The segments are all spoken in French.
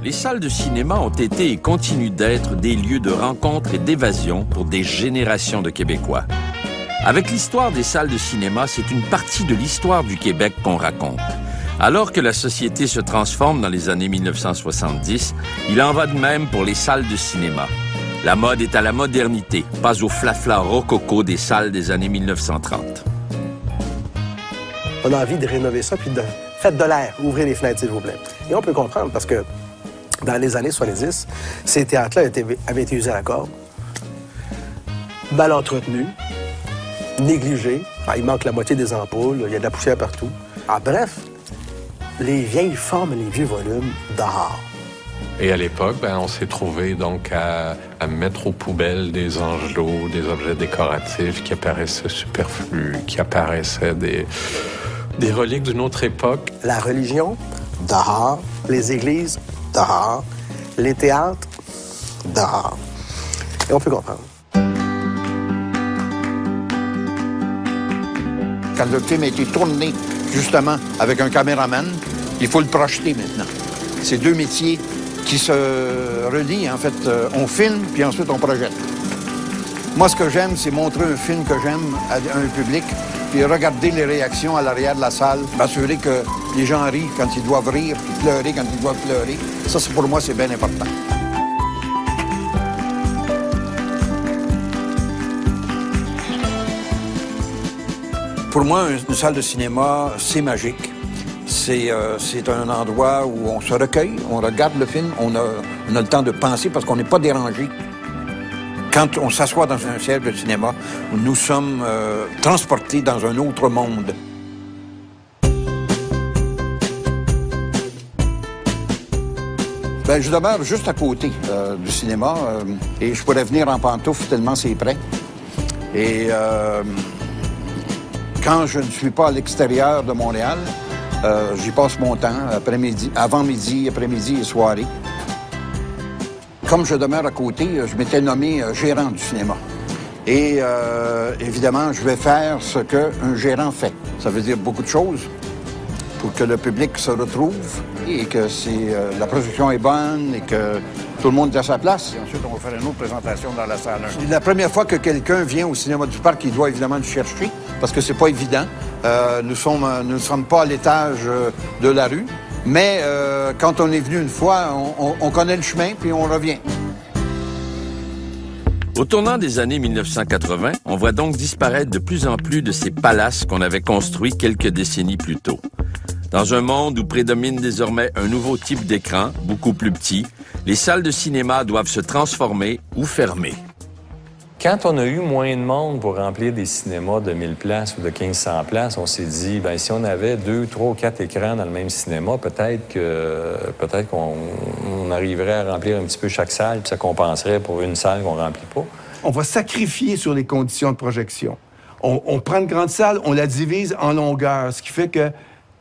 Les salles de cinéma ont été et continuent d'être des lieux de rencontre et d'évasion pour des générations de Québécois. Avec l'histoire des salles de cinéma, c'est une partie de l'histoire du Québec qu'on raconte. Alors que la société se transforme dans les années 1970, il en va de même pour les salles de cinéma. La mode est à la modernité, pas au flafla rococo des salles des années 1930. On a envie de rénover ça, puis de faites de l'air, ouvrez les fenêtres, s'il vous plaît. Et on peut comprendre, parce que dans les années 70, ces théâtres-là avaient été usés à la corde, mal entretenus, négligés. Il manque la moitié des ampoules, il y a de la poussière partout. Bref, les vieilles formes et les vieux volumes dehors. Et à l'époque, on s'est trouvé donc à mettre aux poubelles des angelots, des objets décoratifs qui apparaissaient superflus, qui apparaissaient des reliques d'une autre époque. La religion, dehors. Les églises, dehors. Les théâtres, dehors. Et on peut comprendre. Quand le film a été tourné, justement, avec un caméraman, il faut le projeter maintenant. C'est deux métiers qui se relient, en fait. On filme, puis ensuite on projette. Moi, ce que j'aime, c'est montrer un film que j'aime à un public, puis regarder les réactions à l'arrière de la salle, m'assurer que les gens rient quand ils doivent rire, puis pleurer quand ils doivent pleurer. Ça, pour moi, c'est bien important. Pour moi, une salle de cinéma, c'est magique. C'est un endroit où on se recueille, on regarde le film, on a le temps de penser parce qu'on n'est pas dérangé. Quand on s'assoit dans un siège de cinéma, nous sommes transportés dans un autre monde. Je demeure juste à côté du cinéma et je pourrais venir en pantoufle tellement c'est près. Et quand je ne suis pas à l'extérieur de Montréal, j'y passe mon temps, après-midi, avant-midi, après-midi et soirée. Comme je demeure à côté, je m'étais nommé gérant du cinéma. Et évidemment, je vais faire ce qu'un gérant fait. Ça veut dire beaucoup de choses pour que le public se retrouve et que la production est bonne et que tout le monde est à sa place. Et ensuite, on va faire une autre présentation dans la salle 1. La première fois que quelqu'un vient au cinéma du Parc, il doit évidemment le chercher parce que c'est pas évident. Nous ne sommes pas à l'étage de la rue, mais quand on est venu une fois, on connaît le chemin puis on revient. Au tournant des années 1980, on voit donc disparaître de plus en plus de ces palaces qu'on avait construits quelques décennies plus tôt. Dans un monde où prédomine désormais un nouveau type d'écran, beaucoup plus petit, les salles de cinéma doivent se transformer ou fermer. Quand on a eu moins de monde pour remplir des cinémas de 1000 places ou de 1500 places, on s'est dit, si on avait 2, 3 ou 4 écrans dans le même cinéma, peut-être qu'on arriverait à remplir un petit peu chaque salle, puis ça compenserait pour une salle qu'on ne remplit pas. On va sacrifier sur les conditions de projection. On prend une grande salle, on la divise en longueur, ce qui fait que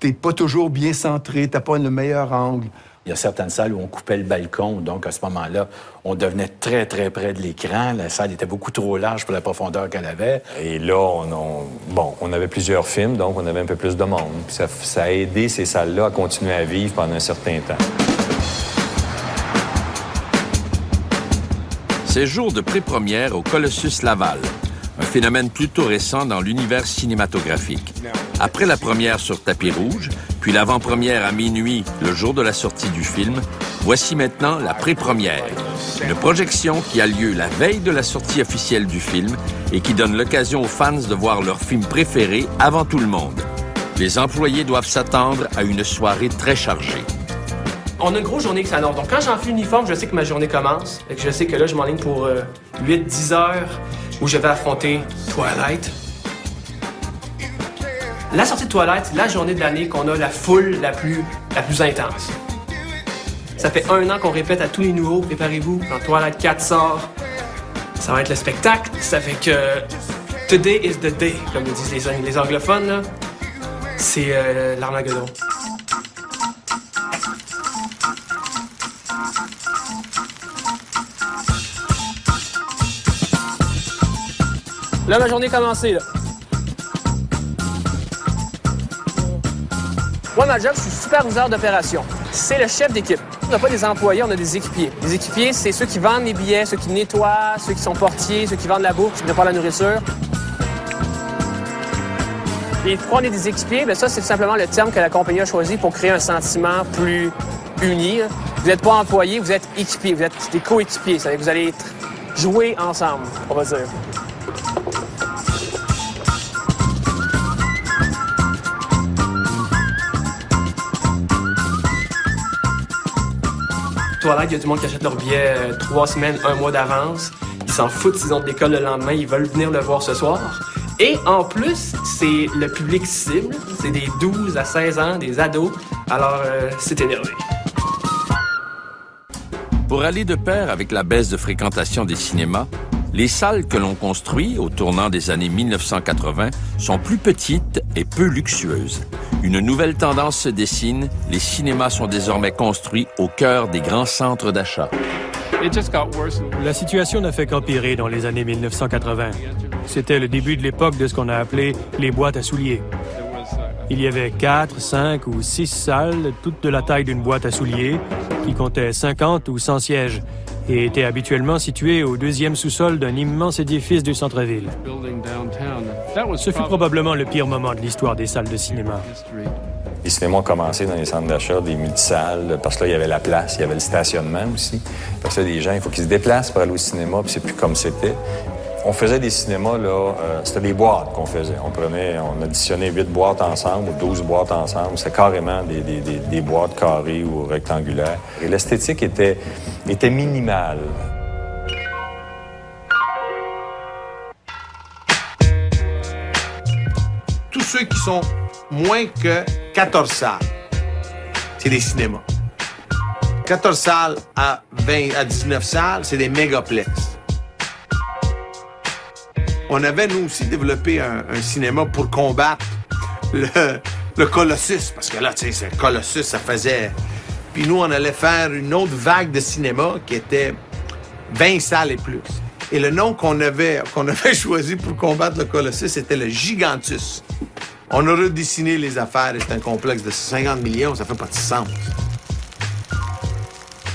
t'es pas toujours bien centré, t'as pas le meilleur angle. Il y a certaines salles où on coupait le balcon, donc à ce moment-là, on devenait très, très près de l'écran. La salle était beaucoup trop large pour la profondeur qu'elle avait. Et là, on avait plusieurs films, donc on avait un peu plus de monde. Puis ça a aidé ces salles-là à continuer à vivre pendant un certain temps. C'est jour de pré-première au Colossus Laval, un phénomène plutôt récent dans l'univers cinématographique. Après la première sur tapis rouge, puis l'avant-première à minuit, le jour de la sortie du film, voici maintenant la pré-première. Une projection qui a lieu la veille de la sortie officielle du film et qui donne l'occasion aux fans de voir leur film préféré avant tout le monde. Les employés doivent s'attendre à une soirée très chargée. On a une grosse journée qui s'annonce. Donc, quand j'enfile l'uniforme, je sais que ma journée commence. Et que je sais que là, je m'enligne pour 8-10 heures où je vais affronter Twilight. La sortie de Twilight, c'est la journée de l'année qu'on a la foule la plus intense. Ça fait 1 an qu'on répète à tous les nouveaux, préparez-vous, quand Twilight 4 sort, ça va être le spectacle. Ça fait que Today is the day, comme le disent les anglophones, là. C'est l'Armageddon. Là, ma journée est commencée, là. Moi, ma job, je suis superviseur d'opération. c'est le chef d'équipe. On n'a pas des employés, on a des équipiers. Les équipiers, c'est ceux qui vendent les billets, ceux qui nettoient, ceux qui sont portiers, ceux qui vendent la bouffe, ceux qui préparent la nourriture. Et pourquoi on est des équipiers? Bien, ça, c'est tout simplement le terme que la compagnie a choisi pour créer un sentiment plus uni. Vous n'êtes pas employés, vous êtes équipiers, vous êtes des coéquipiers. Ça veut dire que vous allez jouer ensemble, on va dire. Twilight, il y a du monde qui achète leur billet 3 semaines, 1 mois d'avance. Ils s'en foutent s'ils ont de l'école le lendemain, ils veulent venir le voir ce soir. Et en plus, c'est le public cible, c'est des 12 à 16 ans, des ados, alors c'est énervé. Pour aller de pair avec la baisse de fréquentation des cinémas, les salles que l'on construit au tournant des années 1980 sont plus petites et peu luxueuses. Une nouvelle tendance se dessine, les cinémas sont désormais construits au cœur des grands centres d'achat. La situation n'a fait qu'empirer dans les années 1980. C'était le début de l'époque de ce qu'on a appelé les boîtes à souliers. Il y avait 4, 5 ou 6 salles, toutes de la taille d'une boîte à souliers, qui comptaient 50 ou 100 sièges et étaient habituellement situées au 2e sous-sol d'un immense édifice du centre-ville. Ce fut probablement le pire moment de l'histoire des salles de cinéma. Les cinémas ont commencé dans les centres d'achat, des multisalles, parce que là, il y avait la place, il y avait le stationnement aussi. Parce que là, les gens, il faut qu'ils se déplacent pour aller au cinéma, puis c'est plus comme c'était. On faisait des cinémas, là, c'était des boîtes qu'on faisait. On additionnait 8 boîtes ensemble ou 12 boîtes ensemble. C'est carrément des boîtes carrées ou rectangulaires. Et l'esthétique était minimale. Tous ceux qui sont moins que 14 salles, c'est des cinémas. 14 salles à 20 à 19 salles, c'est des mégaplex. On avait, nous aussi, développé un cinéma pour combattre le Colossus. Parce que là, tu sais, le Colossus, ça faisait... Puis nous, on allait faire une autre vague de cinéma qui était 20 salles et plus. Et le nom qu'on avait choisi pour combattre le Colossus, c'était le Gigantus. On a redessiné les affaires et c'est un complexe de 50 millions, ça fait pas de sens.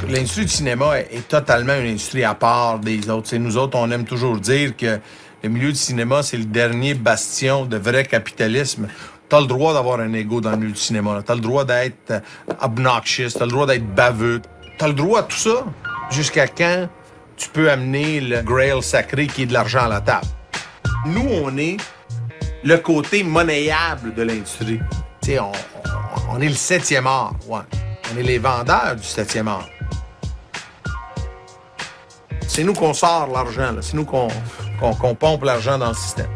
L'industrie du cinéma est totalement une industrie à part des autres. T'sais, nous autres, on aime toujours dire que le milieu du cinéma, c'est le dernier bastion de vrai capitalisme. T'as le droit d'avoir un ego dans le milieu du cinéma. T'as le droit d'être obnoxious, t'as le droit d'être baveux. T'as le droit à tout ça jusqu'à quand tu peux amener le grail sacré qui est de l'argent à la table. Nous, on est le côté monnayable de l'industrie. Tu sais, on est le 7e art, ouais. On est les vendeurs du 7e art. C'est nous qu'on sort l'argent, là. C'est nous qu'on pompe l'argent dans le système.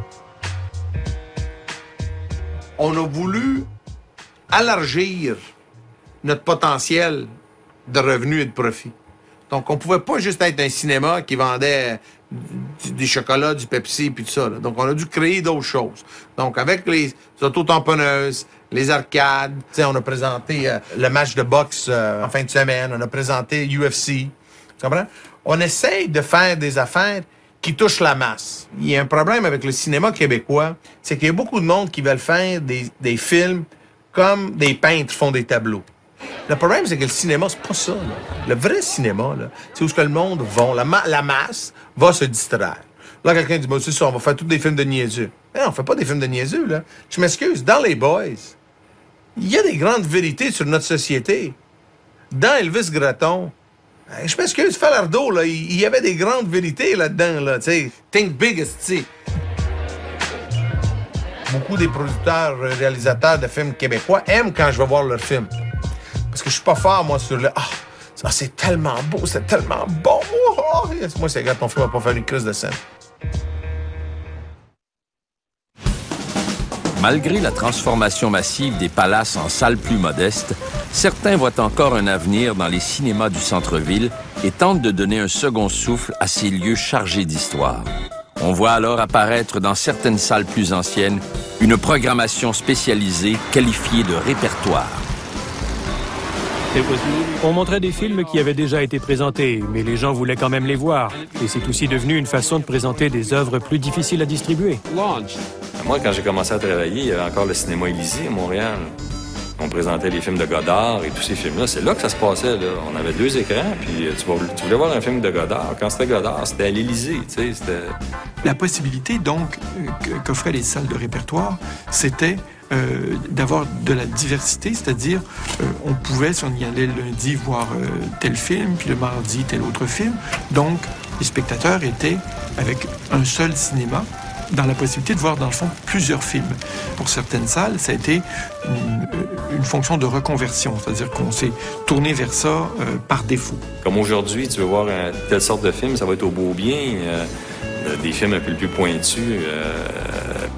On a voulu élargir notre potentiel de revenus et de profit. Donc, on pouvait pas juste être un cinéma qui vendait des chocolats, du Pepsi, puis tout ça. Là. Donc, on a dû créer d'autres choses. Donc, avec les autotamponneuses, les arcades, on a présenté le match de boxe en fin de semaine, on a présenté UFC. Tu comprends? On essaye de faire des affaires qui touchent la masse. Il y a un problème avec le cinéma québécois, c'est qu'il y a beaucoup de monde qui veulent faire des films comme des peintres font des tableaux. Le problème, c'est que le cinéma, c'est pas ça. Là. Le vrai cinéma, c'est où ce que le monde va, la masse va se distraire. Là, quelqu'un dit, c'est ça, on va faire tous des films de niaiseux. Mais non, on fait pas des films de niaiseux, là. Je m'excuse, dans Les Boys, il y a des grandes vérités sur notre société. Dans Elvis Gratton, je m'excuse, Falardeau, là, il y avait des grandes vérités là-dedans, là, tu sais. Think big, tu sais. Beaucoup des producteurs, réalisateurs de films québécois aiment quand je vais voir leurs films. Parce que je suis pas fort, moi, sur le « Ah, c'est tellement beau, c'est tellement bon! Oh, moi, c'est regarde, ton film va pas faire une crise de scène. » Malgré la transformation massive des palaces en salles plus modestes, certains voient encore un avenir dans les cinémas du centre-ville et tentent de donner un second souffle à ces lieux chargés d'histoire. On voit alors apparaître dans certaines salles plus anciennes une programmation spécialisée qualifiée de répertoire. On montrait des films qui avaient déjà été présentés, mais les gens voulaient quand même les voir. Et c'est aussi devenu une façon de présenter des œuvres plus difficiles à distribuer. Moi, quand j'ai commencé à travailler, il y avait encore le cinéma Élysée à Montréal. On présentait les films de Godard et tous ces films-là. C'est là que ça se passait, là. On avait 2 écrans, puis tu voulais voir un film de Godard. Quand c'était Godard, c'était à l'Élysée, tu sais, c'était... La possibilité, donc, qu'offraient les salles de répertoire, c'était d'avoir de la diversité, c'est-à-dire on pouvait, si on y allait le lundi, voir tel film, puis le mardi, tel autre film. Donc, les spectateurs étaient avec un seul cinéma, dans la possibilité de voir, dans le fond, plusieurs films. Pour certaines salles, ça a été une fonction de reconversion, c'est-à-dire qu'on s'est tourné vers ça par défaut. Comme aujourd'hui, tu veux voir telle sorte de film, ça va être au Beaubien, des films un peu plus pointus.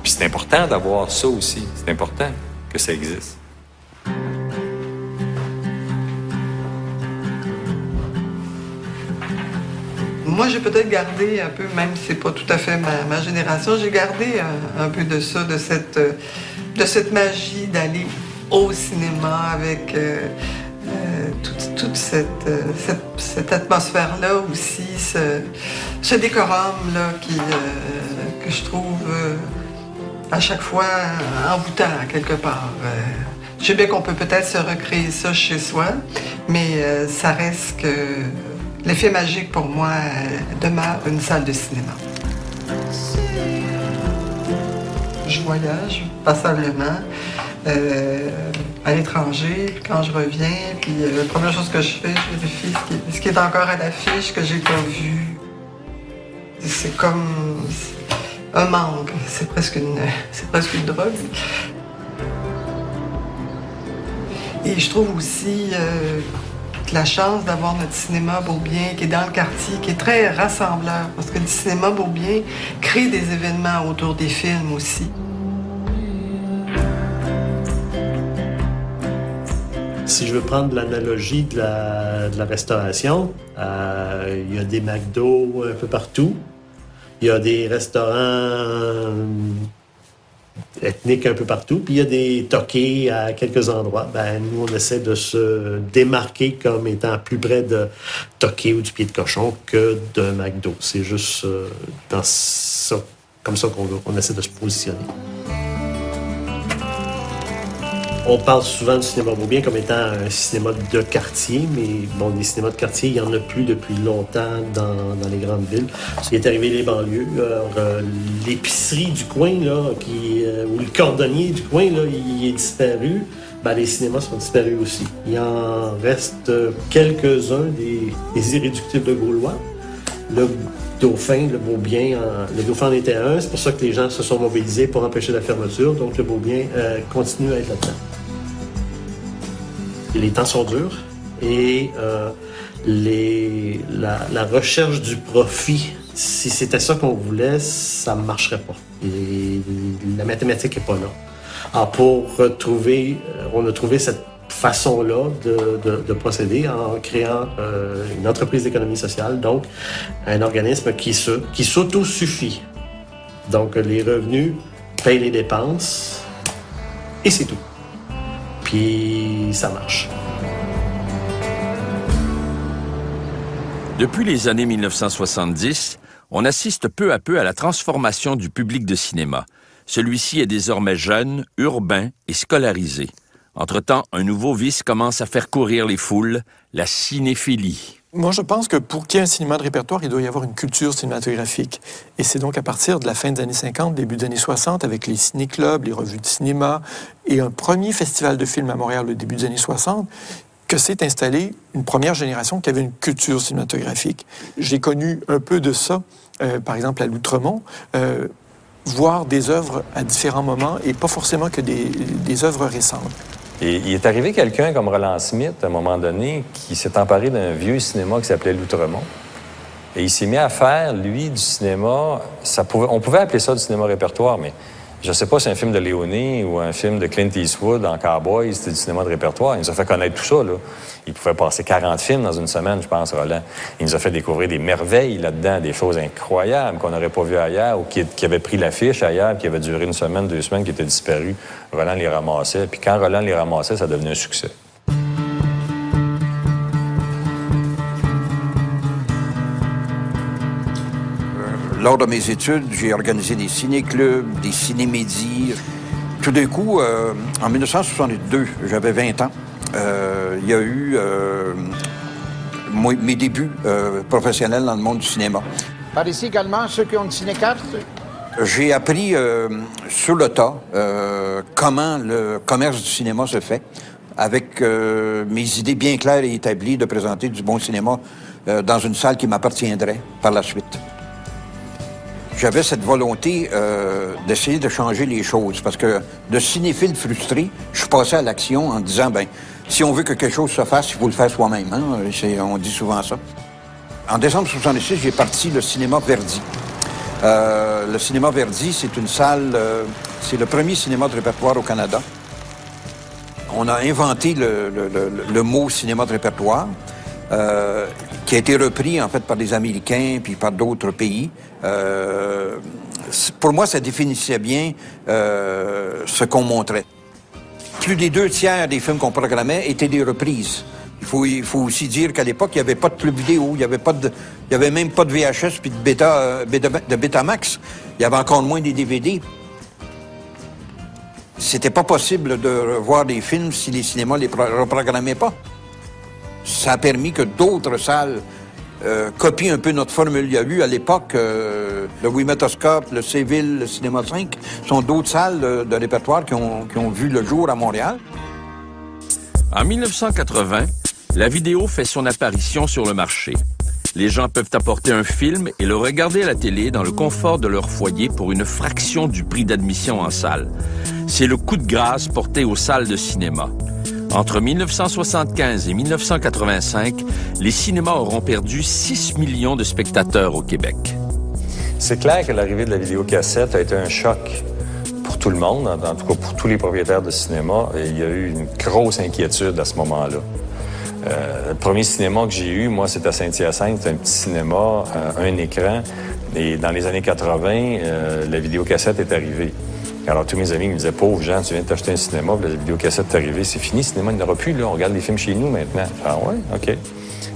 Puis c'est important d'avoir ça aussi. C'est important que ça existe. Moi, j'ai peut-être gardé un peu, même si c'est pas tout à fait ma génération, j'ai gardé un peu de ça, de cette magie d'aller au cinéma avec toute cette atmosphère-là aussi, ce décorum-là que je trouve à chaque fois envoûtant quelque part. Je sais bien qu'on peut peut-être se recréer ça chez soi, mais ça reste que l'effet magique pour moi demeure une salle de cinéma. Je voyage passablement à l'étranger, puis quand je reviens, puis la première chose que je fais, je vérifie ce qui est encore à l'affiche que j'ai pas vu. C'est comme un manque, c'est presque une drogue. Et je trouve aussi la chance d'avoir notre cinéma Beaubien qui est dans le quartier, qui est très rassembleur, parce que le cinéma Beaubien crée des événements autour des films aussi. Si je veux prendre l'analogie de la restauration, il y a des McDo un peu partout. Il y a des restaurants ethniques un peu partout, puis il y a des toqués à quelques endroits. Nous, on essaie de se démarquer comme étant plus près de toqués ou du pied de cochon que de McDo. C'est juste comme ça qu'on essaie de se positionner. On parle souvent du cinéma Beaubien comme étant un cinéma de quartier, mais bon, les cinémas de quartier, il n'y en a plus depuis longtemps dans les grandes villes. Il est arrivé les banlieues. L'épicerie du coin, là, ou le cordonnier du coin, là, il est disparu. Les cinémas sont disparus aussi. Il en reste quelques-uns des irréductibles gaulois. Le Dauphin, le Beaubien, le Dauphin en était un. C'est pour ça que les gens se sont mobilisés pour empêcher la fermeture. Donc le Beaubien continue à être là-dedans. Les temps sont durs et la recherche du profit, si c'était ça qu'on voulait, ça ne marcherait pas. Et la mathématique n'est pas là. Alors on a trouvé cette façon-là de procéder en créant une entreprise d'économie sociale, donc un organisme qui s'autosuffit. Donc les revenus payent les dépenses et c'est tout. Puis ça marche. Depuis les années 1970, on assiste peu à peu à la transformation du public de cinéma. Celui-ci est désormais jeune, urbain et scolarisé. Entre-temps, un nouveau vice commence à faire courir les foules, la cinéphilie. Moi, je pense que pour qu'il y ait un cinéma de répertoire, il doit y avoir une culture cinématographique. Et c'est donc à partir de la fin des années 50, début des années 60, avec les ciné-clubs, les revues de cinéma et un premier festival de films à Montréal au début des années 60, que s'est installée une première génération qui avait une culture cinématographique. J'ai connu un peu de ça, par exemple à l'Outremont, voir des œuvres à différents moments et pas forcément que des œuvres récentes. Et il est arrivé quelqu'un comme Roland Smith, à un moment donné, qui s'est emparé d'un vieux cinéma qui s'appelait l'Outremont. Et il s'est mis à faire, lui, du cinéma... On pouvait appeler ça du cinéma répertoire, mais je ne sais pas si un film de Léoné ou un film de Clint Eastwood en Cowboy, c'était du cinéma de répertoire. Il nous a fait connaître tout ça, là. Il pouvait passer 40 films dans une semaine, je pense, Roland. Il nous a fait découvrir des merveilles là-dedans, des choses incroyables qu'on n'aurait pas vues ailleurs ou qui avaient pris l'affiche ailleurs, qui avaient duré une semaine, 2 semaines, qui étaient disparus. Roland les ramassait. Puis quand Roland les ramassait, ça devenait un succès. Lors de mes études, j'ai organisé des ciné-clubs, des ciné-médias. Tout d'un coup, en 1962, j'avais 20 ans, il y a eu mes débuts professionnels dans le monde du cinéma. Par ici également, ceux qui ont une cinécarte. J'ai appris sur le tas comment le commerce du cinéma se fait, avec mes idées bien claires et établies de présenter du bon cinéma dans une salle qui m'appartiendrait par la suite. J'avais cette volonté d'essayer de changer les choses, parce que de cinéphile frustré, je suis passé à l'action en disant, ben, si on veut que quelque chose se fasse, il faut le faire soi-même. Hein? On dit souvent ça. En décembre 1966, j'ai parti le cinéma Verdi. Le cinéma Verdi, c'est une salle, c'est le premier cinéma de répertoire au Canada. On a inventé le mot cinéma de répertoire, qui a été repris en fait par les Américains puis par d'autres pays. Pour moi, ça définissait bien ce qu'on montrait. Plus des 2/3 des films qu'on programmait étaient des reprises. Il faut aussi dire qu'à l'époque, il n'y avait pas de club vidéo, il y avait même pas de VHS puis de Betamax. Il y avait encore moins des DVD. C'était pas possible de revoir des films si les cinémas les reprogrammaient pas. Ça a permis que d'autres salles copient un peu notre formule. Il y a eu à l'époque le Wimatoscope, le Séville, le Cinéma 5, sont d'autres salles de répertoire qui ont vu le jour à Montréal. En 1980, la vidéo fait son apparition sur le marché. Les gens peuvent apporter un film et le regarder à la télé dans le confort de leur foyer pour une fraction du prix d'admission en salle. C'est le coup de grâce porté aux salles de cinéma. Entre 1975 et 1985, les cinémas auront perdu 6 millions de spectateurs au Québec. C'est clair que l'arrivée de la vidéocassette a été un choc pour tout le monde, en tout cas pour tous les propriétaires de cinéma. Et il y a eu une grosse inquiétude à ce moment-là. Le premier cinéma que j'ai eu, moi, c'était à Saint-Hyacinthe. C'était un petit cinéma, un écran. Et dans les années 80, la vidéocassette est arrivée. Alors, tous mes amis me disaient, pauvre Jean, tu viens de t'acheter un cinéma, puis la vidéocassette est arrivée. C'est fini, le cinéma, il n'y en aura plus, là. On regarde les films chez nous maintenant. Ah ouais, OK.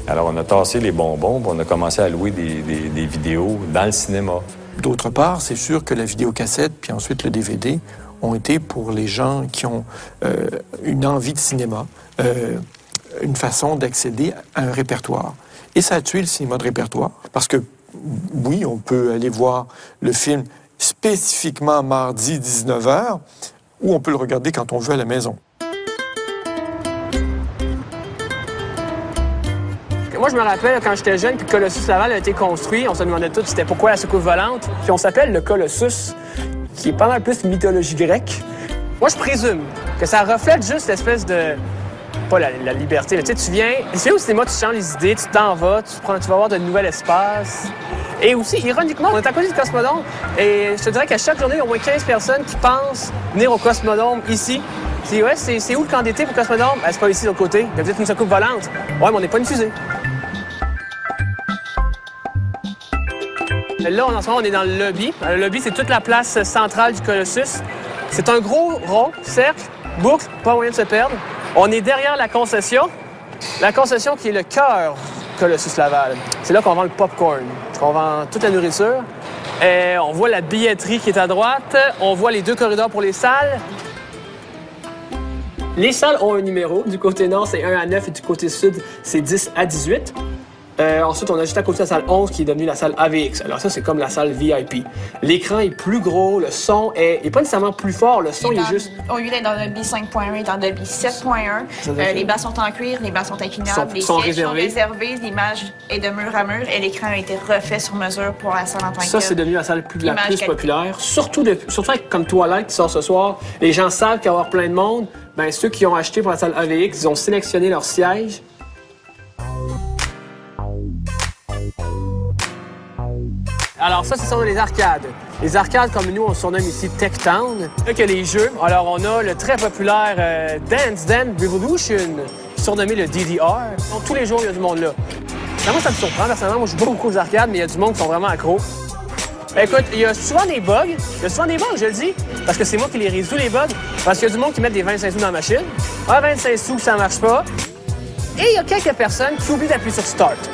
Alors, on a tassé les bonbons, puis on a commencé à louer des vidéos dans le cinéma. D'autre part, c'est sûr que la vidéocassette, puis ensuite le DVD, ont été pour les gens qui ont une envie de cinéma, une façon d'accéder à un répertoire. Et ça a tué le cinéma de répertoire, parce que, oui, on peut aller voir le film spécifiquement mardi 19h, ou on peut le regarder quand on veut à la maison. Moi, je me rappelle, quand j'étais jeune, puis le Colossus Laval a été construit, on se demandait tous c'était pourquoi la secousse volante. Puis on s'appelle le Colossus, qui est pas mal plus mythologie grecque. Moi, je présume que ça reflète juste l'espèce de... pas la liberté, mais tu sais, tu viens... C'est au cinéma, tu changes les idées, tu t'en vas, tu vas voir de nouveaux espaces. Et aussi, ironiquement, on est à côté du Cosmodome, et je te dirais qu'à chaque journée, il y a au moins 15 personnes qui pensent venir au Cosmodome ici. Tu dis, ouais, c'est où le camp d'été pour le Cosmodome? Ben, c'est pas ici, de l'autre côté. Il y a peut-être une secoupe volante. Ouais, mais on n'est pas une fusée. Là, en ce moment, on est dans le lobby. Le lobby, c'est toute la place centrale du Colossus. C'est un gros rond, cercle, boucle, pas moyen de se perdre. On est derrière la concession qui est le cœur du Colossus Laval. C'est là qu'on vend le popcorn, qu'on vend toute la nourriture. On voit la billetterie qui est à droite. On voit les deux corridors pour les salles. Les salles ont un numéro. Du côté nord, c'est 1 à 9 et du côté sud, c'est 10 à 18. Ensuite, on a juste à côté la salle 11 qui est devenue la salle AVX. Alors ça, c'est comme la salle VIP. L'écran est plus gros, le son est pas nécessairement plus fort, le son il est juste... Au lieu d'être dans Dolby 5.1, il est dans Dolby 7.1. Les basses sont en cuir, les basses sont inclinables, les sièges sont réservés, l'image est de mur à mur et l'écran a été refait sur mesure pour la salle en tant que Ça, c'est devenu la salle la plus populaire. Surtout avec comme Twilight qui sort ce soir, les gens savent qu'il va y avoir plein de monde. Ben, ceux qui ont acheté pour la salle AVX, ils ont sélectionné leur siège. Alors ça, ce sont les arcades. Les arcades, comme nous, on surnomme ici Tech Town. Là, qu'il y a les jeux. Alors, on a le très populaire Dance Dance Revolution, surnommé le DDR. Donc, tous les jours, il y a du monde là. Moi, ça me surprend, personnellement. Moi, je joue pas beaucoup aux arcades, mais il y a du monde qui sont vraiment accros. Écoute, il y a souvent des bugs. Je le dis, parce que c'est moi qui les résous, les bugs. Parce qu'il y a du monde qui met des 25 sous dans la machine. Ah, 25 sous, ça marche pas. Et il y a quelques personnes qui oublient d'appuyer sur Start.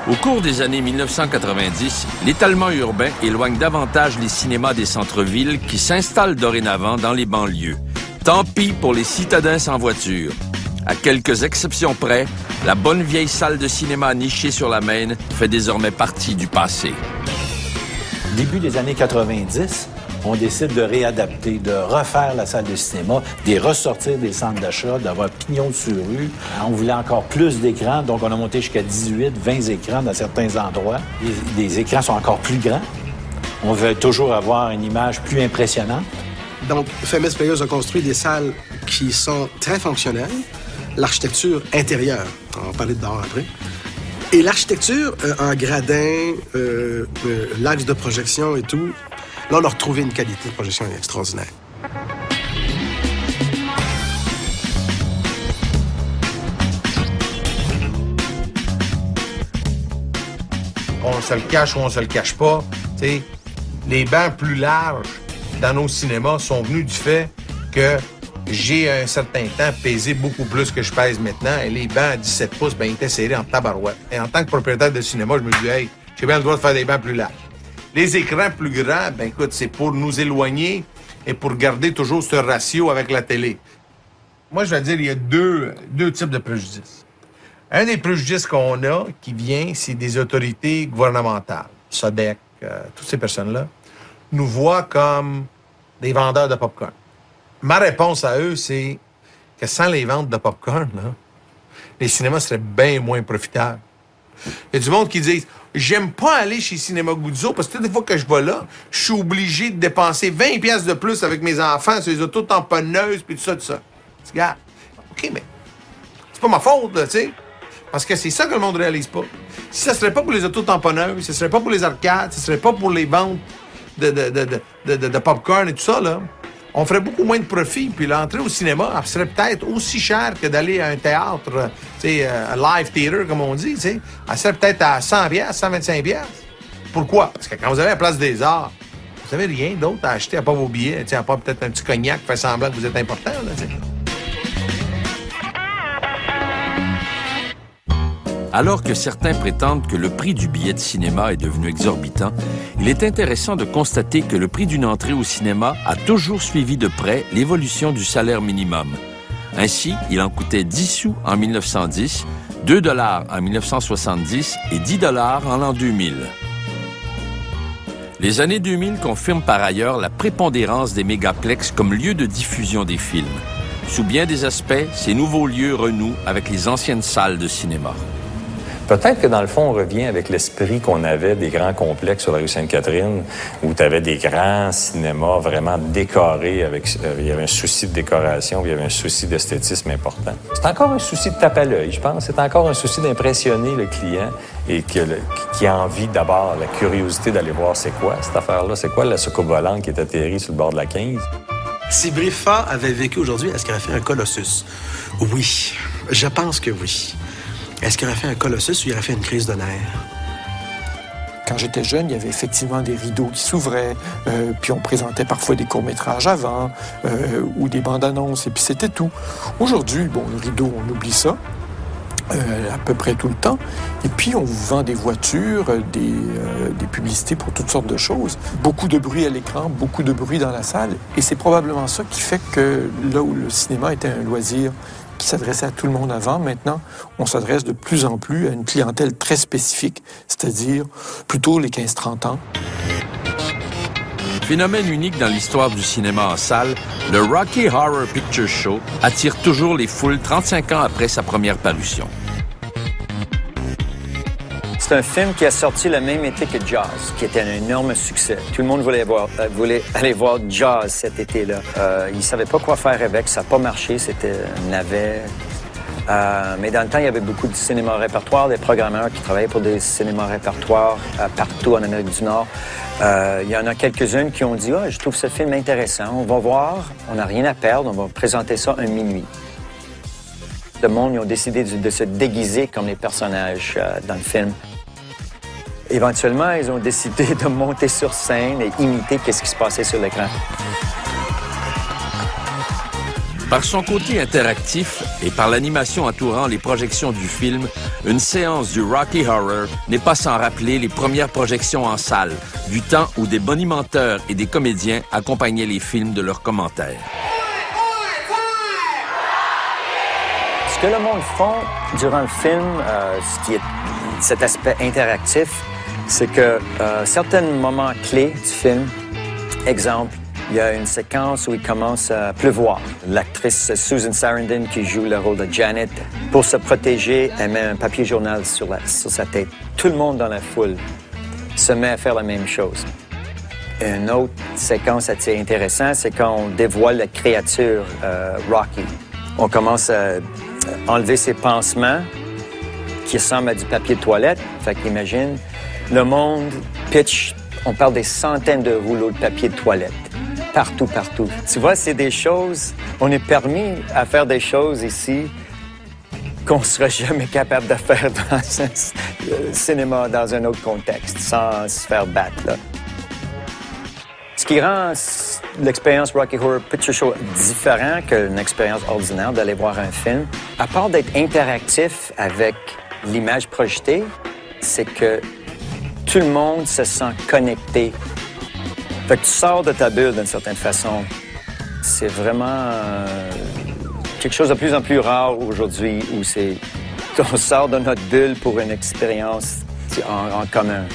Au cours des années 1990, l'étalement urbain éloigne davantage les cinémas des centres-villes qui s'installent dorénavant dans les banlieues. Tant pis pour les citadins sans voiture. À quelques exceptions près, la bonne vieille salle de cinéma nichée sur la Maine fait désormais partie du passé. Début des années 90, on décide de réadapter, de refaire la salle de cinéma, de ressortir des centres d'achat, d'avoir pignon sur rue. On voulait encore plus d'écrans, donc on a monté jusqu'à 18, 20 écrans dans certains endroits. Les écrans sont encore plus grands. On veut toujours avoir une image plus impressionnante. Donc, Famous Players a construit des salles qui sont très fonctionnelles. L'architecture intérieure, on va parler de dehors après. Et l'architecture en gradin, l'axe de projection et tout, là, on a retrouvé une qualité de projection extraordinaire. On se le cache ou on se le cache pas, tu sais, les bancs plus larges dans nos cinémas sont venus du fait que j'ai un certain temps pesé beaucoup plus que je pèse maintenant et les bancs à 17 pouces, ben, ils étaient serrés en tabarouette. Et en tant que propriétaire de cinéma, je me dis, hey, j'ai bien le droit de faire des bancs plus larges. Les écrans plus grands, ben écoute, c'est pour nous éloigner et pour garder toujours ce ratio avec la télé. Moi, je vais dire, il y a deux types de préjudices. Un des préjudices qu'on a qui vient, c'est des autorités gouvernementales, SODEC, toutes ces personnes-là, nous voient comme des vendeurs de popcorn. Ma réponse à eux, c'est que sans les ventes de popcorn, là, les cinémas seraient bien moins profitables. Il y a du monde qui dit « J'aime pas aller chez Cinéma Guzzo parce que toutes les fois que je vais là, je suis obligé de dépenser 20$ de plus avec mes enfants sur les autos tamponneuses puis tout ça, tout ça. » Regarde, OK, mais c'est pas ma faute, tu sais. Parce que c'est ça que le monde réalise pas. Si ça serait pas pour les autos tamponneuses, si ça serait pas pour les arcades, si ça serait pas pour les ventes de popcorn et tout ça, là, on ferait beaucoup moins de profit. Puis l'entrée au cinéma, elle serait peut-être aussi chère que d'aller à un théâtre, tu sais, un live theater, comme on dit, tu sais. Elle serait peut-être à 100$, 125$. Pourquoi? Parce que quand vous allez à la Place des Arts, vous n'avez rien d'autre à acheter à part vos billets, tu sais, à part peut-être un petit cognac qui fait semblant que vous êtes important, là, tu sais. Alors que certains prétendent que le prix du billet de cinéma est devenu exorbitant, il est intéressant de constater que le prix d'une entrée au cinéma a toujours suivi de près l'évolution du salaire minimum. Ainsi, il en coûtait 10 sous en 1910, 2$ en 1970 et 10$ en l'an 2000. Les années 2000 confirment par ailleurs la prépondérance des mégaplex comme lieu de diffusion des films. Sous bien des aspects, ces nouveaux lieux renouent avec les anciennes salles de cinéma. Peut-être que dans le fond, on revient avec l'esprit qu'on avait des grands complexes sur la rue Sainte-Catherine, où tu avais des grands cinémas vraiment décorés, il y avait un souci de décoration, il y avait un souci d'esthétisme important. C'est encore un souci de tape à l'œil, je pense. C'est encore un souci d'impressionner le client et qui a envie d'abord, la curiosité d'aller voir c'est quoi cette affaire-là, c'est quoi la soucoupe volante qui est atterrie sur le bord de la 15. Si Briffa avait vécu aujourd'hui, est-ce qu'il aurait fait un Colossus? Oui, je pense que oui. Est-ce qu'il aurait fait un Colossus ou il aurait fait une crise de nerfs? Quand j'étais jeune, il y avait effectivement des rideaux qui s'ouvraient, puis on présentait parfois des courts-métrages avant, ou des bandes-annonces, et puis c'était tout. Aujourd'hui, bon, le rideau, on oublie ça, à peu près tout le temps, et puis on vous vend des voitures, des publicités pour toutes sortes de choses. Beaucoup de bruit à l'écran, beaucoup de bruit dans la salle, et c'est probablement ça qui fait que là où le cinéma était un loisir qui s'adressait à tout le monde avant, maintenant, on s'adresse de plus en plus à une clientèle très spécifique, c'est-à-dire plutôt les 15-30 ans. Phénomène unique dans l'histoire du cinéma en salle, le Rocky Horror Picture Show attire toujours les foules 35 ans après sa première parution. C'est un film qui a sorti le même été que Jaws, qui était un énorme succès. Tout le monde voulait aller voir Jaws cet été-là. Ils ne savaient pas quoi faire avec, ça n'a pas marché, c'était un navet. Mais dans le temps, il y avait beaucoup de cinéma répertoire, des programmeurs qui travaillaient pour des cinémas répertoires partout en Amérique du Nord. Il y en a quelques-unes qui ont dit « Ah, je trouve ce film intéressant, on va voir, on n'a rien à perdre, on va présenter ça un minuit ». Le monde, ils ont décidé de se déguiser comme les personnages dans le film. Éventuellement, ils ont décidé de monter sur scène et imiter ce qui se passait sur l'écran. Par son côté interactif et par l'animation entourant les projections du film, une séance du Rocky Horror n'est pas sans rappeler les premières projections en salle, du temps où des bonimenteurs et des comédiens accompagnaient les films de leurs commentaires. Ce que le monde font durant le film, ce qui est cet aspect interactif, c'est que certains moments clés du film, exemple, il y a une séquence où il commence à pleuvoir. L'actrice Susan Sarandon, qui joue le rôle de Janet, pour se protéger, elle met un papier journal sur sa tête. Tout le monde dans la foule se met à faire la même chose. Une autre séquence assez intéressante, c'est quand on dévoile la créature Rocky. On commence à enlever ses pansements qui ressemblent à du papier de toilette. Fait qu'imagine, le monde pitch, on parle des centaines de rouleaux de papier de toilette. Partout, partout. Tu vois, c'est des choses, on est permis à faire des choses ici qu'on ne sera jamais capable de faire dans un cinéma, dans un autre contexte, sans se faire battre, là. Ce qui rend l'expérience Rocky Horror Picture Show différent qu'une expérience ordinaire d'aller voir un film, à part d'être interactif avec l'image projetée, c'est que tout le monde se sent connecté. Fait que tu sors de ta bulle d'une certaine façon. C'est vraiment quelque chose de plus en plus rare aujourd'hui où on sort de notre bulle pour une expérience en commun.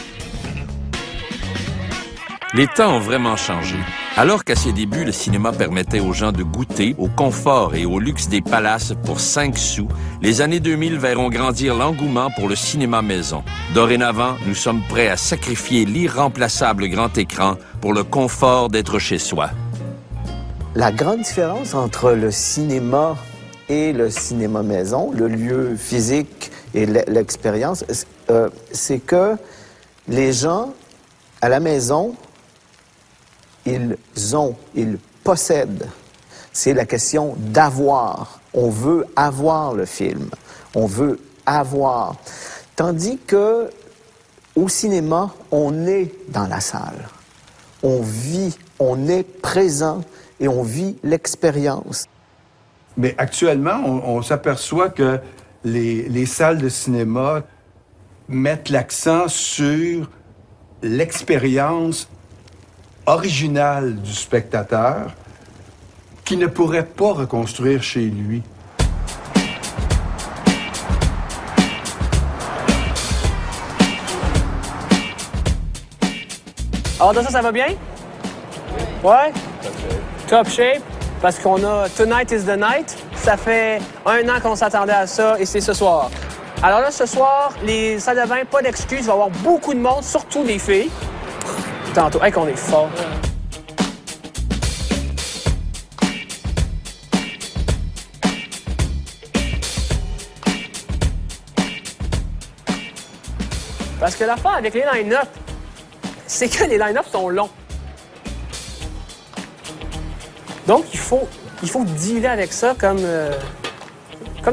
Les temps ont vraiment changé. Alors qu'à ses débuts, le cinéma permettait aux gens de goûter au confort et au luxe des palaces pour 5 sous, les années 2000 verront grandir l'engouement pour le cinéma maison. Dorénavant, nous sommes prêts à sacrifier l'irremplaçable grand écran pour le confort d'être chez soi. La grande différence entre le cinéma et le cinéma maison, le lieu physique et l'expérience, c'est que les gens, à la maison, ils possèdent. C'est la question d'avoir. On veut avoir le film. On veut avoir. Tandis que au cinéma, on est dans la salle. On vit, on est présent et on vit l'expérience. Mais actuellement, on s'aperçoit que les salles de cinéma mettent l'accent sur l'expérience originale du spectateur qui ne pourrait pas reconstruire chez lui. Alors, dans ça va bien? Ouais? Top shape. Parce qu'on a Tonight is the Night. Ça fait 1 an qu'on s'attendait à ça et c'est ce soir. Alors là, ce soir, les salles de bain, pas d'excuses. Il va y avoir beaucoup de monde, surtout les filles. Tantôt, hey, qu'on est fort. Parce que l'affaire avec les line-up, c'est que les line-up sont longs. Donc, il faut dealer avec ça comme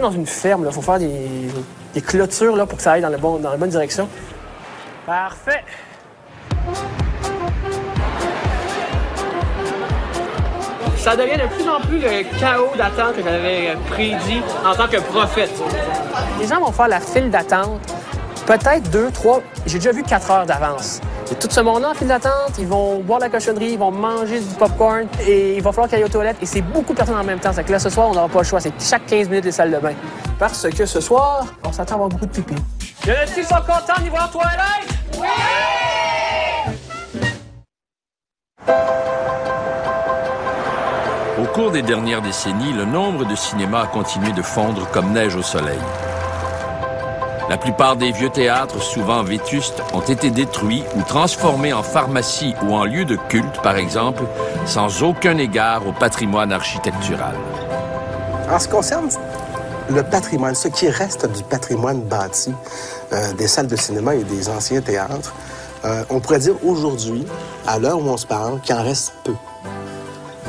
dans une ferme. Il faut faire des clôtures là, pour que ça aille dans la bonne direction. Parfait. Ça devient de plus en plus le chaos d'attente que j'avais prédit en tant que prophète. Les gens vont faire la file d'attente, peut-être 2, 3, j'ai déjà vu 4 heures d'avance. Et tout ce monde-là en file d'attente, ils vont boire de la cochonnerie, ils vont manger du popcorn et il va falloir qu'ils aillent aux toilettes. Et c'est beaucoup de personnes en même temps. C'est que là, ce soir, on n'aura pas le choix. C'est chaque 15 minutes les salles de bain. Parce que ce soir, on s'attend à avoir beaucoup de pipi. Il y en a qui sont contents d'y voir aux toilettes? Oui! Au cours des dernières décennies, le nombre de cinémas a continué de fondre comme neige au soleil. La plupart des vieux théâtres, souvent vétustes, ont été détruits ou transformés en pharmacie ou en lieu de culte, par exemple, sans aucun égard au patrimoine architectural. En ce qui concerne le patrimoine, ce qui reste du patrimoine bâti des salles de cinéma et des anciens théâtres, on pourrait dire aujourd'hui, à l'heure où on se parle, qu'il en reste peu.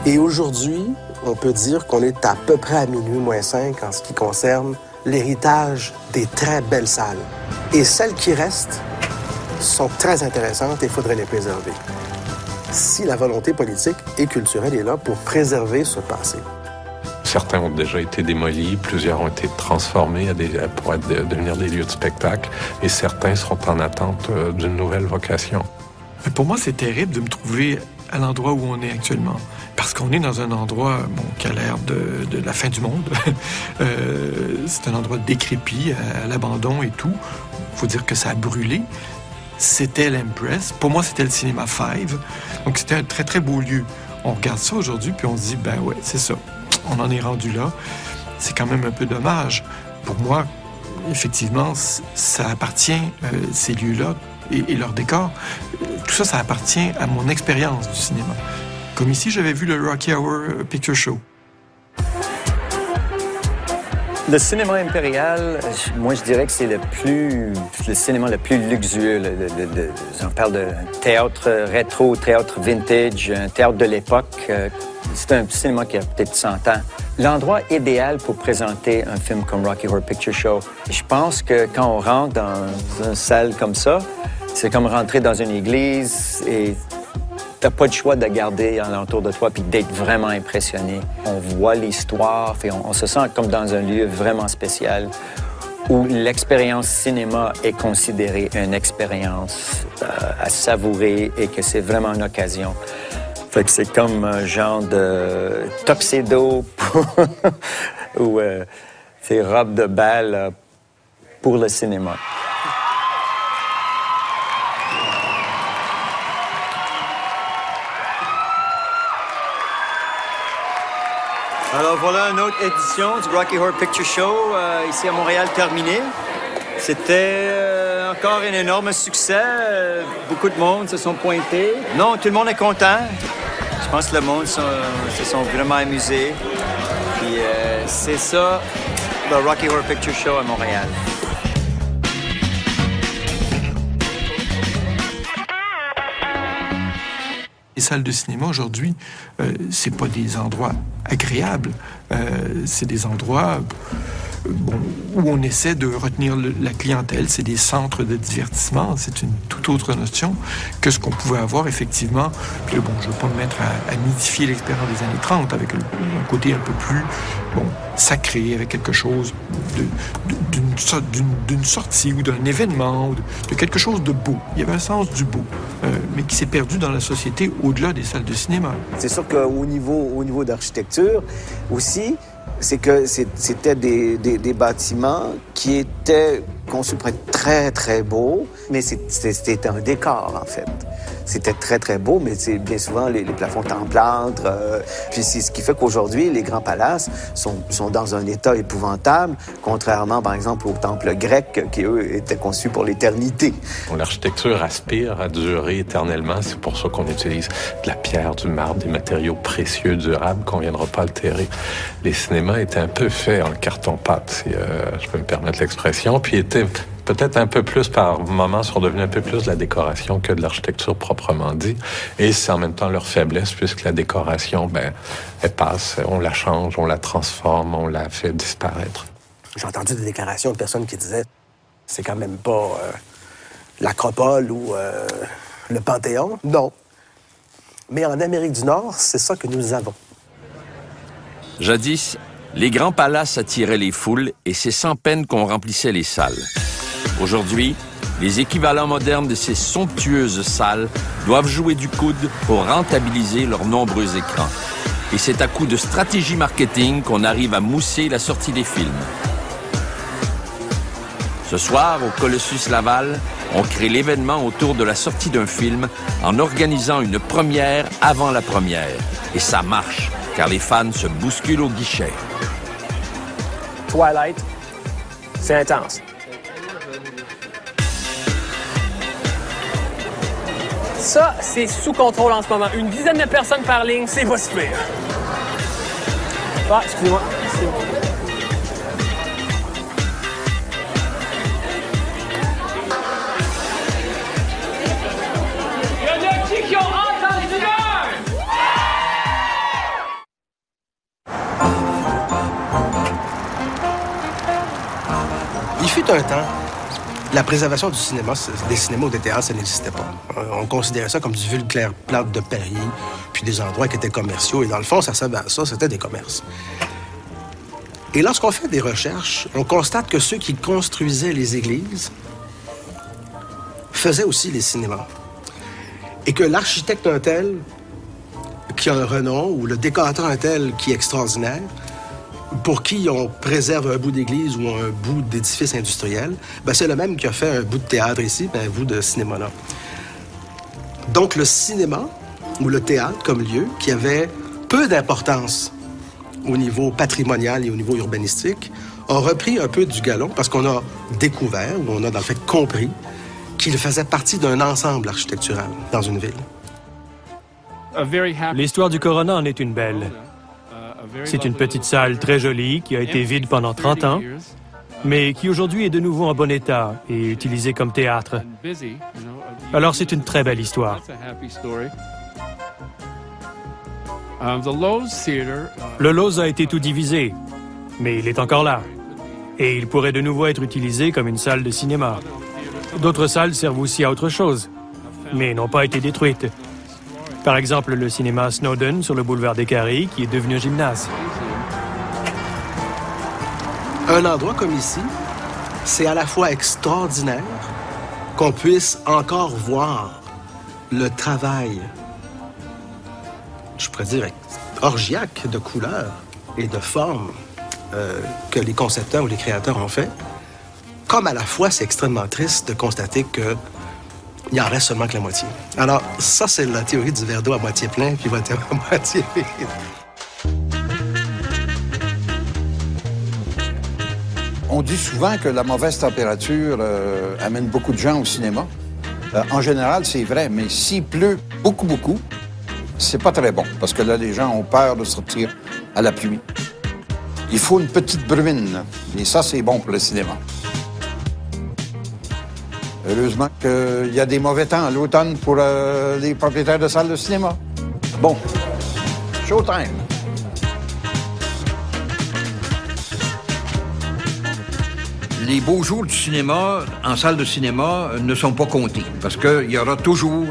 Et aujourd'hui, on peut dire qu'on est à peu près à minuit moins 5 en ce qui concerne l'héritage des très belles salles. Et celles qui restent sont très intéressantes et il faudrait les préserver. Si la volonté politique et culturelle est là pour préserver ce passé. Certains ont déjà été démolis, plusieurs ont été transformés pour devenir des lieux de spectacle, et certains seront en attente d'une nouvelle vocation. Pour moi, c'est terrible de me trouver à l'endroit où on est actuellement. Parce qu'on est dans un endroit qui a l'air de la fin du monde. C'est un endroit décrépit, à l'abandon et tout. Il faut dire que ça a brûlé. C'était l'Empress. Pour moi, c'était le cinéma 5. Donc, c'était un très, très beau lieu. On regarde ça aujourd'hui, puis on se dit, ben ouais, c'est ça. On en est rendu là. C'est quand même un peu dommage. Pour moi, effectivement, ça appartient, ces lieux-là, et leur décor, tout ça, ça appartient à mon expérience du cinéma. Comme ici, j'avais vu le Rocky Horror Picture Show. Le cinéma impérial, moi, je dirais que c'est le cinéma le plus luxueux. On parle de théâtre rétro, théâtre vintage, un théâtre de l'époque. C'est un cinéma qui a peut-être 100 ans. L'endroit idéal pour présenter un film comme Rocky Horror Picture Show, je pense que quand on rentre dans une salle comme ça, c'est comme rentrer dans une église et t'as pas le choix de garder alentour de toi puis d'être vraiment impressionné. On voit l'histoire, et on se sent comme dans un lieu vraiment spécial où l'expérience cinéma est considérée une expérience à savourer et que c'est vraiment une occasion. Fait que c'est comme un genre de tuxedo ou c'est robe de bal pour le cinéma. Alors voilà une autre édition du Rocky Horror Picture Show ici à Montréal terminée. C'était encore un énorme succès. Beaucoup de monde se sont pointés. Non, tout le monde est content. Je pense que le monde se sont vraiment amusés. Puis c'est ça, le Rocky Horror Picture Show à Montréal. Les salles de cinéma aujourd'hui, c'est pas des endroits agréables. C'est des endroits où on essaie de retenir la clientèle. C'est des centres de divertissement. C'est une toute autre notion que ce qu'on pouvait avoir effectivement. Puis là, je ne veux pas me mettre à mythifier l'expérience des années 30 avec un côté un peu plus sacré, avec quelque chose d'une sortie ou d'un événement, ou de quelque chose de beau. Il y avait un sens du beau, mais qui s'est perdu dans la société au-delà des salles de cinéma. C'est sûr qu'au niveau d'architecture aussi, c'est que c'était des bâtiments qui étaient conçus pour être très, très beaux, mais c'était un décor, en fait. C'était très, très beau, mais bien souvent, les plafonds étaient en plâtre. Puis c'est ce qui fait qu'aujourd'hui, les grands palaces sont dans un état épouvantable, contrairement, par exemple, aux temples grecs qui, eux, étaient conçus pour l'éternité. L'architecture aspire à durer éternellement. C'est pour ça qu'on utilise de la pierre, du marbre, des matériaux précieux, durables, qu'on ne viendra pas altérer. Les cinémas étaient un peu faits en carton-pâte, si je peux me permettre l'expression, puis étaient peut-être un peu plus, par moments, sont devenus un peu plus de la décoration que de l'architecture proprement dit. Et c'est en même temps leur faiblesse, puisque la décoration, elle passe, on la change, on la transforme, on la fait disparaître. J'ai entendu des déclarations de personnes qui disaient « c'est quand même pas l'Acropole ou le Panthéon ». Non. Mais en Amérique du Nord, c'est ça que nous avons. Jadis, les grands palaces attiraient les foules et c'est sans peine qu'on remplissait les salles. Aujourd'hui, les équivalents modernes de ces somptueuses salles doivent jouer du coude pour rentabiliser leurs nombreux écrans. Et c'est à coup de stratégie marketing qu'on arrive à mousser la sortie des films. Ce soir, au Colossus Laval, on crée l'événement autour de la sortie d'un film en organisant une première avant la première. Et ça marche, car les fans se bousculent au guichet. Twilight, c'est intense. Ça, c'est sous contrôle en ce moment. Une dizaine de personnes par ligne, c'est pas si pire. Ah, excusez-moi. Il y en a qui ont entendu l'heure? Il fut un temps, la préservation du cinéma, des cinémas ou des théâtres, ça n'existait pas. On considérait ça comme du vulgaire plâtre de Paris, puis des endroits qui étaient commerciaux. Et dans le fond, ça servait à ça, c'était des commerces. Et lorsqu'on fait des recherches, on constate que ceux qui construisaient les églises faisaient aussi les cinémas. Et que l'architecte un tel qui a un renom ou le décorateur un tel qui est extraordinaire, pour qui on préserve un bout d'église ou un bout d'édifice industriel, ben c'est le même qui a fait un bout de théâtre ici, ben un bout de cinéma là. Donc le cinéma ou le théâtre comme lieu qui avait peu d'importance au niveau patrimonial et au niveau urbanistique, a repris un peu du galon parce qu'on a découvert, ou on a dans le fait compris, qu'il faisait partie d'un ensemble architectural dans une ville. L'histoire du Corona en est une belle. C'est une petite salle très jolie qui a été vide pendant 30 ans, mais qui aujourd'hui est de nouveau en bon état et utilisée comme théâtre. Alors c'est une très belle histoire. Le Lowe's a été tout divisé, mais il est encore là. Et il pourrait de nouveau être utilisé comme une salle de cinéma. D'autres salles servent aussi à autre chose, mais n'ont pas été détruites. Par exemple, le cinéma Snowden sur le boulevard des Carrés, qui est devenu un gymnase. Un endroit comme ici, c'est à la fois extraordinaire qu'on puisse encore voir le travail, je pourrais dire, orgiaque de couleurs et de formes que les concepteurs ou les créateurs ont fait. Comme à la fois, c'est extrêmement triste de constater qu'il en reste seulement que la moitié. Alors, ça, c'est la théorie du verre d'eau à moitié plein, puis votre à moitié vide. On dit souvent que la mauvaise température amène beaucoup de gens au cinéma. En général, c'est vrai, mais s'il pleut beaucoup, c'est pas très bon, parce que là, les gens ont peur de sortir à la pluie. Il faut une petite bruine, et ça, c'est bon pour le cinéma. Heureusement qu'il y a des mauvais temps à l'automne pour les propriétaires de salles de cinéma. Bon, showtime. Les beaux jours du cinéma, en salle de cinéma, ne sont pas comptés. Parce qu'il y aura toujours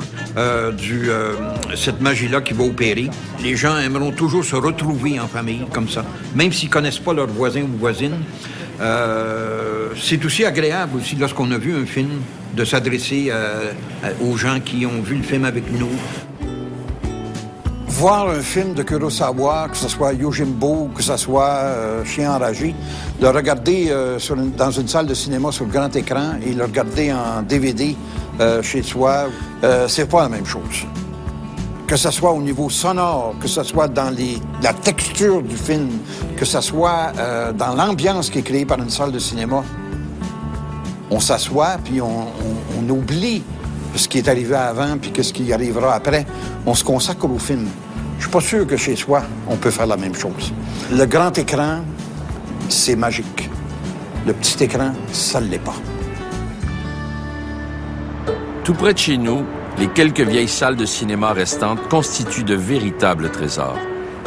cette magie-là qui va opérer. Les gens aimeront toujours se retrouver en famille, comme ça. Même s'ils ne connaissent pas leurs voisins ou voisines. C'est aussi agréable, aussi, lorsqu'on a vu un film, de s'adresser aux gens qui ont vu le film avec nous. Voir un film de Kurosawa, que ce soit Yojimbo, que ce soit Chien enragé, le regarder dans une salle de cinéma sur le grand écran et le regarder en DVD chez soi, c'est pas la même chose. Que ce soit au niveau sonore, que ce soit dans la texture du film, que ce soit dans l'ambiance qui est créée par une salle de cinéma, on s'assoit puis on oublie ce qui est arrivé avant puis ce qui arrivera après. On se consacre au film. Je suis pas sûr que chez soi, on peut faire la même chose. Le grand écran, c'est magique. Le petit écran, ça ne l'est pas. Tout près de chez nous, les quelques vieilles salles de cinéma restantes constituent de véritables trésors.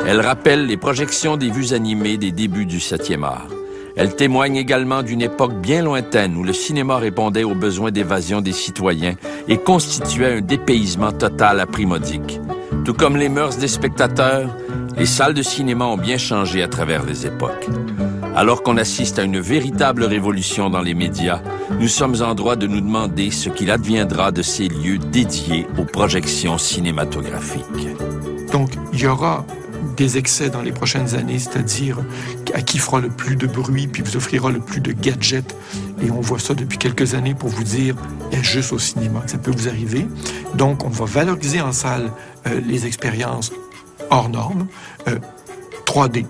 Elles rappellent les projections des vues animées des débuts du 7e art. Elles témoignent également d'une époque bien lointaine où le cinéma répondait aux besoins d'évasion des citoyens et constituait un dépaysement total à prix modique. Tout comme les mœurs des spectateurs, les salles de cinéma ont bien changé à travers les époques. Alors qu'on assiste à une véritable révolution dans les médias, nous sommes en droit de nous demander ce qu'il adviendra de ces lieux dédiés aux projections cinématographiques. Donc, il y aura des excès dans les prochaines années, c'est-à-dire à qui fera le plus de bruit puis vous offrira le plus de gadgets. Et on voit ça depuis quelques années pour vous dire, juste au cinéma, que ça peut vous arriver. Donc, on va valoriser en salle les expériences hors normes, 3D.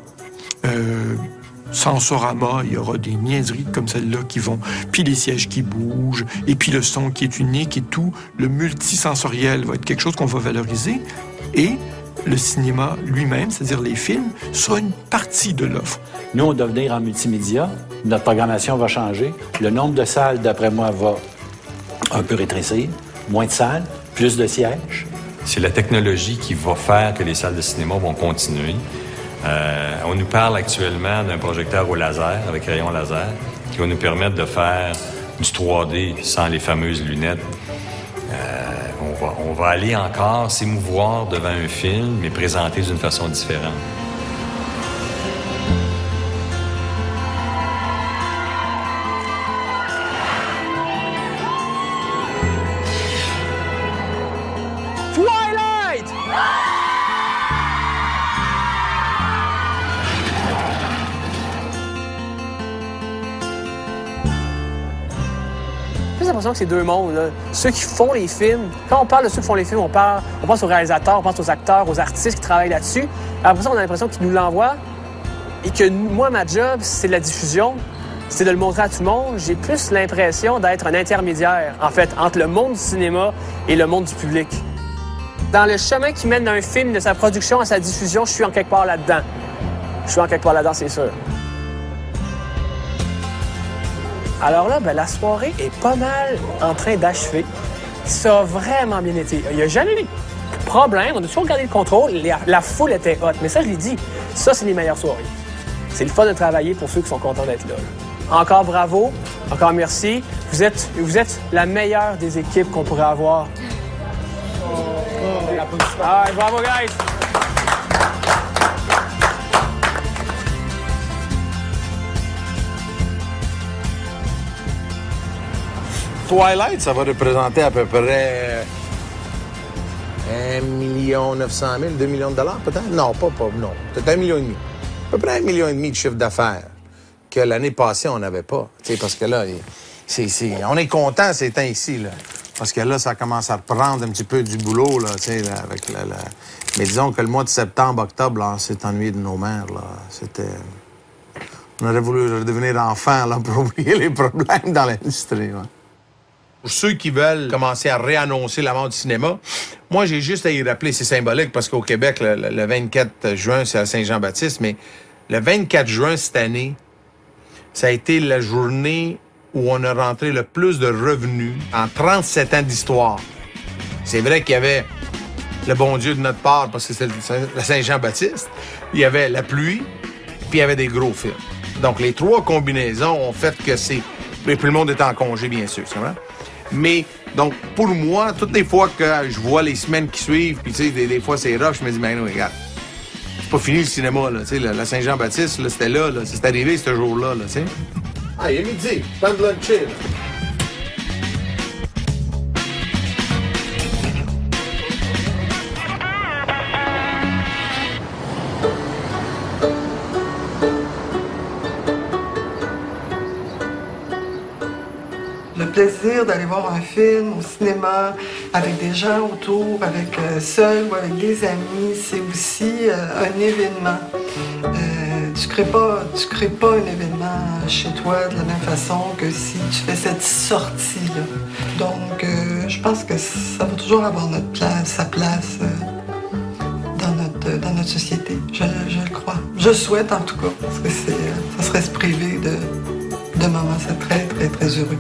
Sensorama, il y aura des niaiseries comme celle-là qui vont... Puis les sièges qui bougent, et puis le son qui est unique et tout. Le multisensoriel va être quelque chose qu'on va valoriser. Et le cinéma lui-même, c'est-à-dire les films, sera une partie de l'offre. Nous, on doit venir en multimédia. Notre programmation va changer. Le nombre de salles, d'après moi, va un peu rétrécir. Moins de salles, plus de sièges. C'est la technologie qui va faire que les salles de cinéma vont continuer. On nous parle actuellement d'un projecteur au laser, avec rayon laser, qui va nous permettre de faire du 3D sans les fameuses lunettes. On va aller encore s'émouvoir devant un film, mais présenté d'une façon différente. J'ai l'impression que c'est deux mondes. Là. Ceux qui font les films, quand on parle de ceux qui font les films, on pense aux réalisateurs, on pense aux acteurs, aux artistes qui travaillent là-dessus. Après ça, on a l'impression qu'ils nous l'envoient et que moi, ma job, c'est de la diffusion, c'est de le montrer à tout le monde. J'ai plus l'impression d'être un intermédiaire, en fait, entre le monde du cinéma et le monde du public. Dans le chemin qui mène d'un film, de sa production à sa diffusion, je suis en quelque part là-dedans. Je suis en quelque part là-dedans, c'est sûr. Alors là, ben, la soirée est pas mal en train d'achever. Ça a vraiment bien été. Il n'y a jamais eu de problème. On a toujours gardé le contrôle. La foule était haute. Mais ça, je l'ai dit, ça, c'est les meilleures soirées. C'est le fun de travailler pour ceux qui sont contents d'être là. Encore bravo. Encore merci. Vous êtes la meilleure des équipes qu'on pourrait avoir. Ah, bravo, guys! Twilight, ça va représenter à peu près 1 900 000, 2 millions de dollars peut-être? Non, non. Peut-être 1,5 million. À peu près 1,5 million de chiffre d'affaires que l'année passée, on n'avait pas. T'sais, parce que là, on est content ces temps-ci, là. Parce que là, ça commence à reprendre un petit peu du boulot, là, avec Mais disons que le mois de septembre, octobre, là, on s'est ennuyé de nos mères, là. On aurait voulu redevenir enfant, là, pour oublier les problèmes dans l'industrie, ouais. Pour ceux qui veulent commencer à réannoncer la mort du cinéma, moi, j'ai juste à y rappeler, c'est symbolique, parce qu'au Québec, le 24 juin, c'est à Saint-Jean-Baptiste, mais le 24 juin cette année, ça a été la journée où on a rentré le plus de revenus en 37 ans d'histoire. C'est vrai qu'il y avait le bon Dieu de notre part, parce que c'était le Saint-Jean-Baptiste, il y avait la pluie, puis il y avait des gros films. Donc, les trois combinaisons ont fait que c'est... Et puis le monde était en congé, bien sûr, c'est vrai. Mais, donc, pour moi, toutes les fois que je vois les semaines qui suivent, puis tu sais, des fois c'est rough, je me dis, mais non, regarde, c'est pas fini le cinéma, là, tu sais, la Saint-Jean-Baptiste, là, c'était là, c'est arrivé ce jour-là, là, tu sais. Ah, il est midi, temps de luncher, là. Le plaisir d'aller voir un film au cinéma avec des gens autour, avec seul ou avec des amis, c'est aussi un événement. Tu crées pas un événement chez toi de la même façon que si tu fais cette sortie-là. Donc, je pense que ça va toujours avoir sa place dans notre société. Je le crois. Je souhaite en tout cas, parce que ça serait se priver de moments. C'est très, très, très heureux.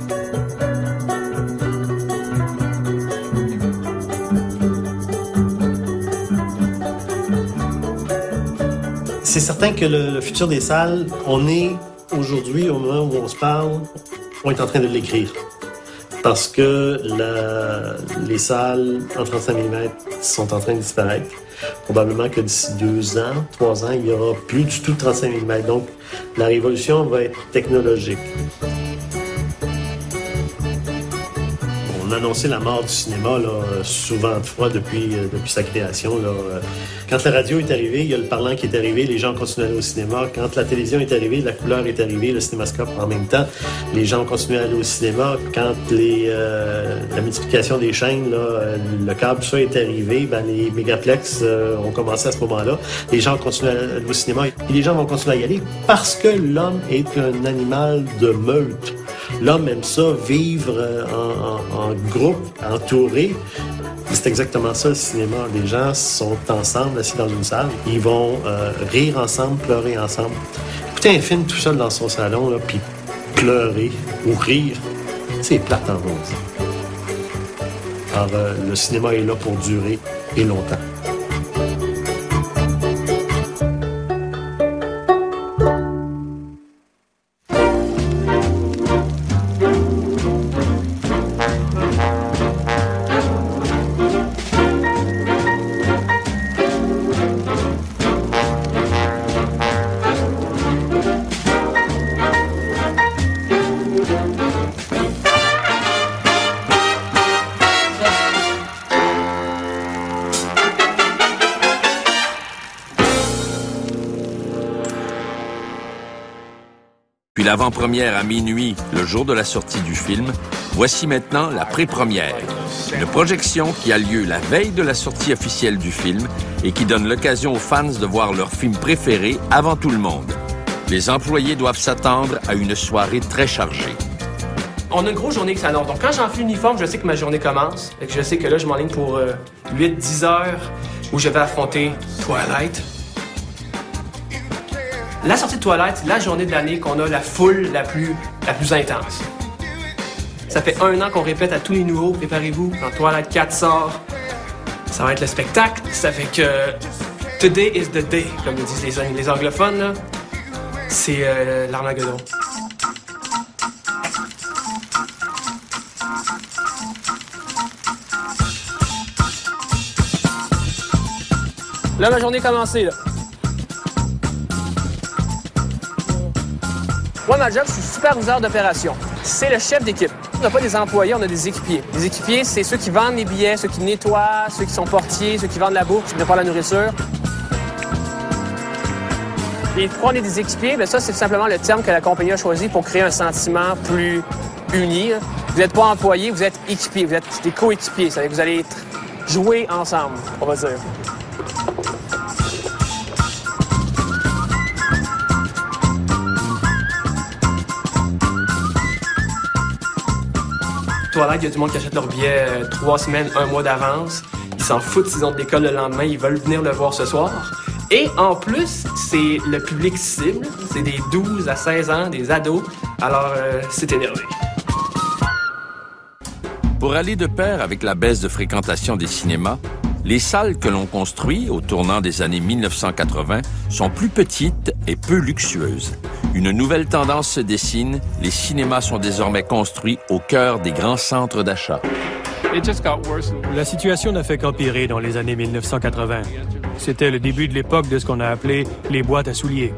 C'est certain que le futur des salles, on est aujourd'hui, au moment où on se parle, on est en train de l'écrire. Parce que les salles en 35 mm sont en train de disparaître. Probablement que d'ici 2 ans, 3 ans, il n'y aura plus du tout de 35 mm. Donc, la révolution va être technologique. On a annoncé la mort du cinéma là, souvent de fois depuis sa création. Là. Quand la radio est arrivée, il y a le parlant qui est arrivé, les gens ont continué à aller au cinéma. Quand la télévision est arrivée, la couleur est arrivée, le cinémascope en même temps, les gens ont continué à aller au cinéma. Quand la multiplication des chaînes, là, le câble, tout ça est arrivé, ben, les mégaplex ont commencé à ce moment-là. Les gens ont continué à aller au cinéma et les gens vont continuer à y aller parce que l'homme est un animal de meute. L'homme aime ça, vivre en groupe, entouré. C'est exactement ça, le cinéma. Les gens sont ensemble, assis dans une salle. Ils vont rire ensemble, pleurer ensemble. Écouter un film tout seul dans son salon, là, puis pleurer ou rire, c'est plate en rose. Alors, le cinéma est là pour durer et longtemps. puis l'avant-première à minuit, le jour de la sortie du film, voici maintenant la pré-première. Une projection qui a lieu la veille de la sortie officielle du film et qui donne l'occasion aux fans de voir leur film préféré avant tout le monde. Les employés doivent s'attendre à une soirée très chargée. On a une grosse journée qui s'annonce. Donc, quand j'enfile l'uniforme, je sais que ma journée commence. Et que je sais que là, je m'enligne pour 8-10 heures où je vais affronter Twilight. La sortie de Twilight, c'est la journée de l'année qu'on a la foule la plus intense. Ça fait 1 an qu'on répète à tous les nouveaux, préparez-vous, quand Twilight 4 sort, ça va être le spectacle. Ça fait que Today is the day, comme disent les anglophones, là. C'est l'Armageddon. Là, ma journée est commencée, là. Moi, ma job, je suis superviseur d'opération. C'est le chef d'équipe. On n'a pas des employés, on a des équipiers. Les équipiers, c'est ceux qui vendent les billets, ceux qui nettoient, ceux qui sont portiers, ceux qui vendent la bouffe, qui préparent la nourriture. Et pourquoi on est des équipiers? Bien, ça, c'est tout simplement le terme que la compagnie a choisi pour créer un sentiment plus uni. Vous n'êtes pas employés, vous êtes équipiers, vous êtes des coéquipiers. Ça veut dire que vous allez jouer ensemble, on va dire. Twilight, il y a du monde qui achète leur billet 3 semaines, 1 mois d'avance. Ils s'en foutent s'ils ont de l'école le lendemain, ils veulent venir le voir ce soir. Et en plus, c'est le public cible. C'est des 12 à 16 ans, des ados. Alors, c'est énervé. Pour aller de pair avec la baisse de fréquentation des cinémas, les salles que l'on construit au tournant des années 1980 sont plus petites et peu luxueuses. Une nouvelle tendance se dessine, les cinémas sont désormais construits au cœur des grands centres d'achat. La situation n'a fait qu'empirer dans les années 1980. C'était le début de l'époque de ce qu'on a appelé les boîtes à souliers.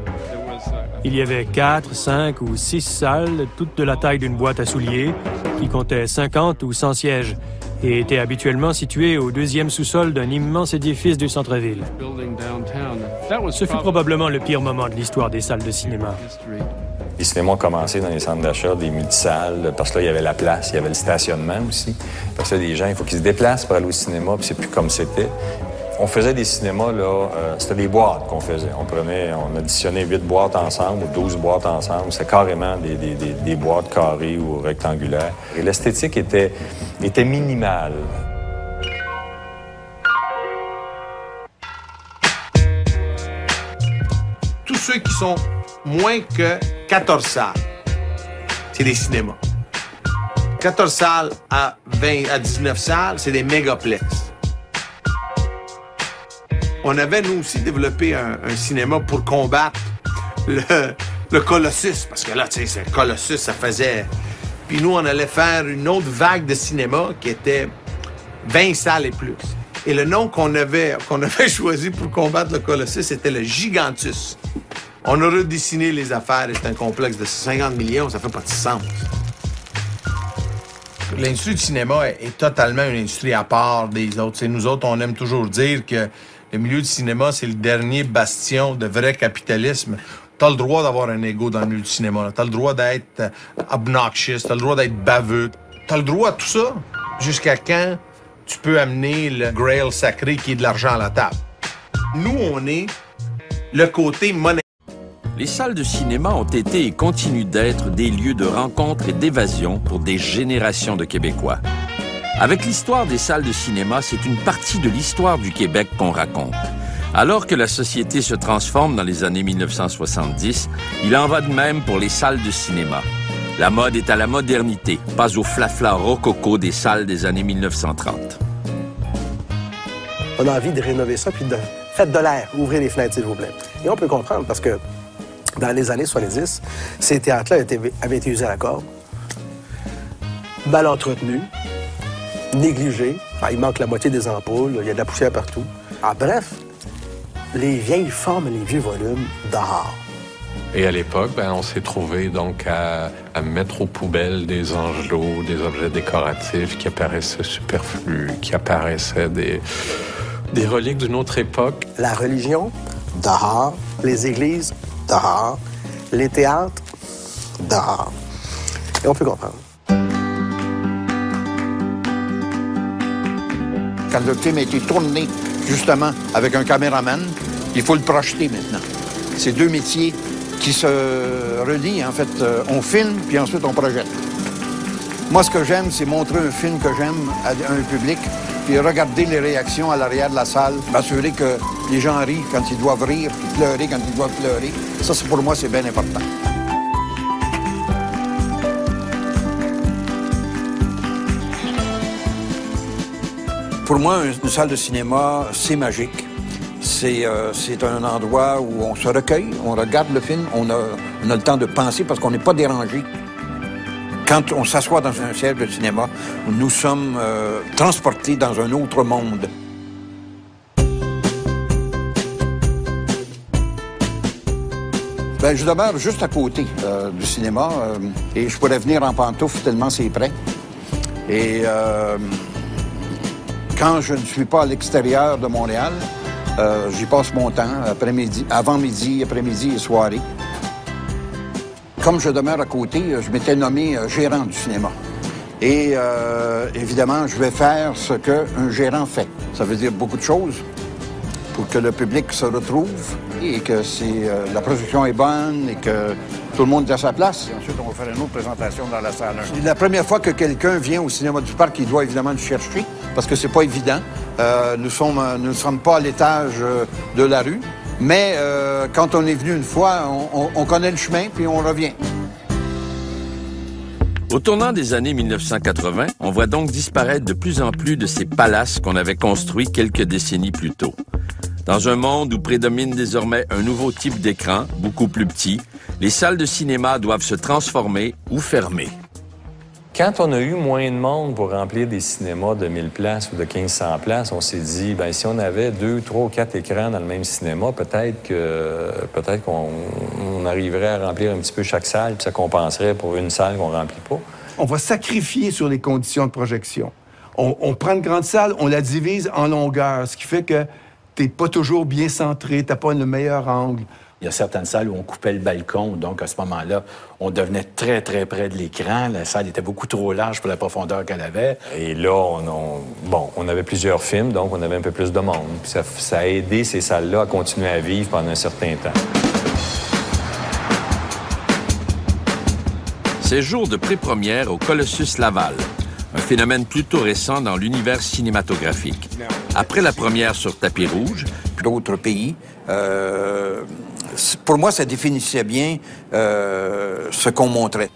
Il y avait 4, 5 ou 6 salles, toutes de la taille d'une boîte à souliers, qui comptaient 50 ou 100 sièges et étaient habituellement situées au 2e sous-sol d'un immense édifice du centre-ville. Ce fut probablement le pire moment de l'histoire des salles de cinéma. Les cinémas ont commencé dans les centres d'achat, des multisalles, parce que là, il y avait la place, il y avait le stationnement aussi. Parce que là, les gens, il faut qu'ils se déplacent pour aller au cinéma, puis c'est plus comme c'était. On faisait des cinémas, là, c'était des boîtes qu'on faisait. On additionnait 8 boîtes ensemble ou 12 boîtes ensemble. C'était carrément des boîtes carrées ou rectangulaires. Et l'esthétique était minimale. Tous ceux qui sont moins que 14 salles, c'est des cinémas. 14 salles à 19 salles, c'est des mégaplex. On avait, nous aussi, développé un cinéma pour combattre le Colossus. Parce que là, tu sais, le Colossus, ça faisait... Puis nous, on allait faire une autre vague de cinéma qui était 20 salles et plus. Et le nom qu'on avait choisi pour combattre le Colossus, c'était le Gigantus. On a redessiné les affaires et c'est un complexe de 50 millions, ça fait pas de sens. L'industrie du cinéma est totalement une industrie à part des autres. T'sais, nous autres, on aime toujours dire que le milieu du cinéma, c'est le dernier bastion de vrai capitalisme. T'as le droit d'avoir un ego dans le milieu du cinéma. T'as le droit d'être obnoxious, t'as le droit d'être baveux. T'as le droit à tout ça jusqu'à quand tu peux amener le grail sacré qui est de l'argent à la table. Nous, on est le côté monétaire. Les salles de cinéma ont été et continuent d'être des lieux de rencontre et d'évasion pour des générations de Québécois. Avec l'histoire des salles de cinéma, c'est une partie de l'histoire du Québec qu'on raconte. Alors que la société se transforme dans les années 1970, il en va de même pour les salles de cinéma. La mode est à la modernité, pas au flafla rococo des salles des années 1930. On a envie de rénover ça, puis faites de l'air, ouvrez les fenêtres, s'il vous plaît. Et on peut comprendre, parce que dans les années 70, ces théâtres-là avaient été usés à la corde, mal entretenus, négligés. Enfin, il manque la moitié des ampoules, il y a de la poussière partout. Bref, les vieilles formes et les vieux volumes dehors. Et à l'époque, on s'est trouvé donc à mettre aux poubelles des angelots, des objets décoratifs qui apparaissaient superflus, qui apparaissaient des reliques d'une autre époque. La religion, dehors. Les églises, dehors. Les théâtres, d'art. Et on peut comprendre. Quand le film a été tourné, justement, avec un caméraman, il faut le projeter maintenant. C'est deux métiers qui se relient, en fait. On filme, puis ensuite on projette. Moi, ce que j'aime, c'est montrer un film que j'aime à un public, puis regarder les réactions à l'arrière de la salle, m'assurer que les gens rient quand ils doivent rire, puis pleurer quand ils doivent pleurer. Ça, pour moi, c'est bien important. Pour moi, une salle de cinéma, c'est magique. C'est un endroit où on se recueille, on regarde le film, on a le temps de penser parce qu'on n'est pas dérangé. Quand on s'assoit dans un siège de cinéma, nous sommes transportés dans un autre monde. Ben, je demeure juste à côté du cinéma et je pourrais venir en pantoufle tellement c'est près. Et quand je ne suis pas à l'extérieur de Montréal, j'y passe mon temps, avant-midi, après-midi et soirée. Comme je demeure à côté, je m'étais nommé gérant du cinéma. Et évidemment, je vais faire ce qu'un gérant fait. Ça veut dire beaucoup de choses pour que le public se retrouve et que la production est bonne et que tout le monde est à sa place. Et ensuite, on va faire une autre présentation dans la salle 1. C'est la première fois que quelqu'un vient au cinéma du Parc, il doit évidemment le chercher parce que c'est pas évident. Nous ne sommes pas à l'étage de la rue. Mais quand on est venu une fois, on connaît le chemin, puis on revient. Au tournant des années 1980, on voit donc disparaître de plus en plus de ces palaces qu'on avait construits quelques décennies plus tôt. Dans un monde où prédomine désormais un nouveau type d'écran, beaucoup plus petit, les salles de cinéma doivent se transformer ou fermer. Quand on a eu moins de monde pour remplir des cinémas de 1000 places ou de 1500 places, on s'est dit, bien, si on avait 2, 3 ou 4 écrans dans le même cinéma, peut-être qu'on arriverait à remplir un petit peu chaque salle, puis ça compenserait pour une salle qu'on ne remplit pas. On va sacrifier sur les conditions de projection. On prend une grande salle, on la divise en longueur, ce qui fait que t'es pas toujours bien centré, t'as pas le meilleur angle. Il y a certaines salles où on coupait le balcon, donc à ce moment-là, on devenait très, très près de l'écran. La salle était beaucoup trop large pour la profondeur qu'elle avait. Et là, on avait plusieurs films, donc on avait un peu plus de monde. Puis ça a aidé ces salles-là à continuer à vivre pendant un certain temps. Ces jours de pré-première au Colossus Laval, un phénomène plutôt récent dans l'univers cinématographique. Après la première sur tapis rouge, d'autres pays, pour moi, ça définissait bien ce qu'on montrait.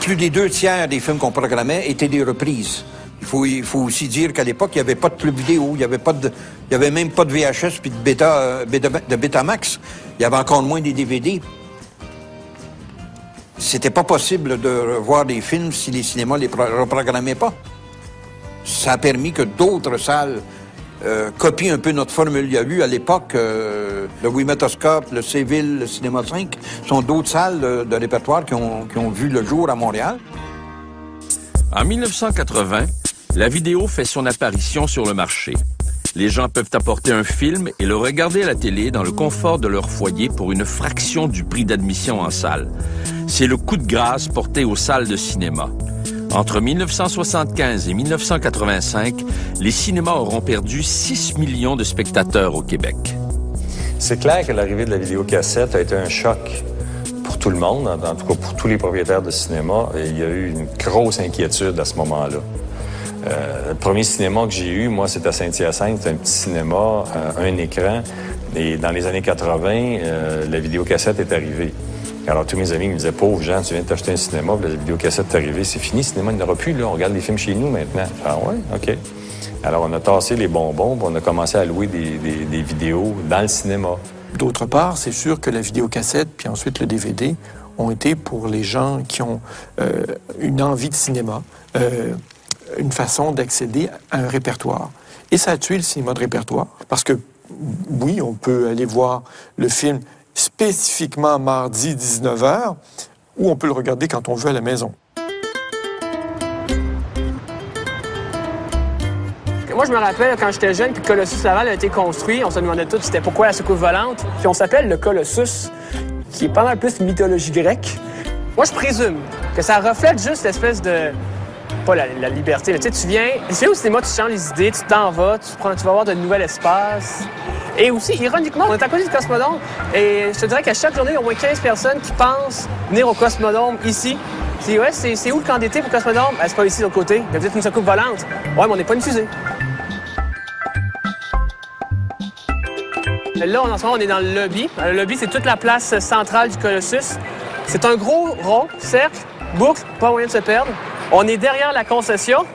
Plus des 2/3 des films qu'on programmait étaient des reprises. Il faut aussi dire qu'à l'époque, il n'y avait pas de club vidéo, il n'y avait même pas de VHS puis de Betamax. Il y avait encore moins des DVD. C'était pas possible de revoir des films si les cinémas ne les reprogrammaient pas. Ça a permis que d'autres salles copient un peu notre formule. Il y a eu à l'époque le Wimatoscope, le Séville, le Cinéma 5, sont d'autres salles de répertoire qui ont vu le jour à Montréal. En 1980, la vidéo fait son apparition sur le marché. Les gens peuvent apporter un film et le regarder à la télé dans le confort de leur foyer pour une fraction du prix d'admission en salle. C'est le coup de grâce porté aux salles de cinéma. Entre 1975 et 1985, les cinémas auront perdu 6 millions de spectateurs au Québec. C'est clair que l'arrivée de la vidéocassette a été un choc pour tout le monde, en tout cas pour tous les propriétaires de cinéma. Et il y a eu une grosse inquiétude à ce moment-là. Le premier cinéma que j'ai eu, moi, c'était à Saint-Hyacinthe. C'était un petit cinéma, un écran. Et dans les années 80, la vidéocassette est arrivée. Alors, tous mes amis me disaient, pauvre Jean, tu viens de t'acheter un cinéma, puis la vidéocassette est arrivée. C'est fini, le cinéma, il n'y en aura plus, là. On regarde les films chez nous maintenant. Ah ouais, OK. Alors, on a tassé les bonbons, puis on a commencé à louer des vidéos dans le cinéma. D'autre part, c'est sûr que la vidéocassette, puis ensuite le DVD, ont été pour les gens qui ont une envie de cinéma, une façon d'accéder à un répertoire. Et ça a tué le cinéma de répertoire, parce que, oui, on peut aller voir le film spécifiquement mardi 19h, ou on peut le regarder quand on veut à la maison. Moi, je me rappelle, quand j'étais jeune, puis le Colossus Laval a été construit, on se demandait tous c'était pourquoi la secousse volante. Puis on s'appelle le Colossus, qui est pas mal plus mythologie grecque. Moi, je présume que ça reflète juste l'espèce de... Pas la liberté, mais tu sais, tu viens au cinéma, tu changes les idées, tu t'en vas, tu vas voir de nouveaux espaces. Et aussi, ironiquement, on est à côté du Cosmodome, et je te dirais qu'à chaque journée, il y a au moins 15 personnes qui pensent venir au Cosmodome ici. C'est où le camp d'été pour le Cosmodome? C'est pas ici, de l'autre côté. Il y a peut-être une soucoupe volante. Ouais, mais on n'est pas une fusée. Là, en ce moment, on est dans le lobby. Le lobby, c'est toute la place centrale du Colossus. C'est un gros rond, cercle, boucle, pas moyen de se perdre. On est derrière la concession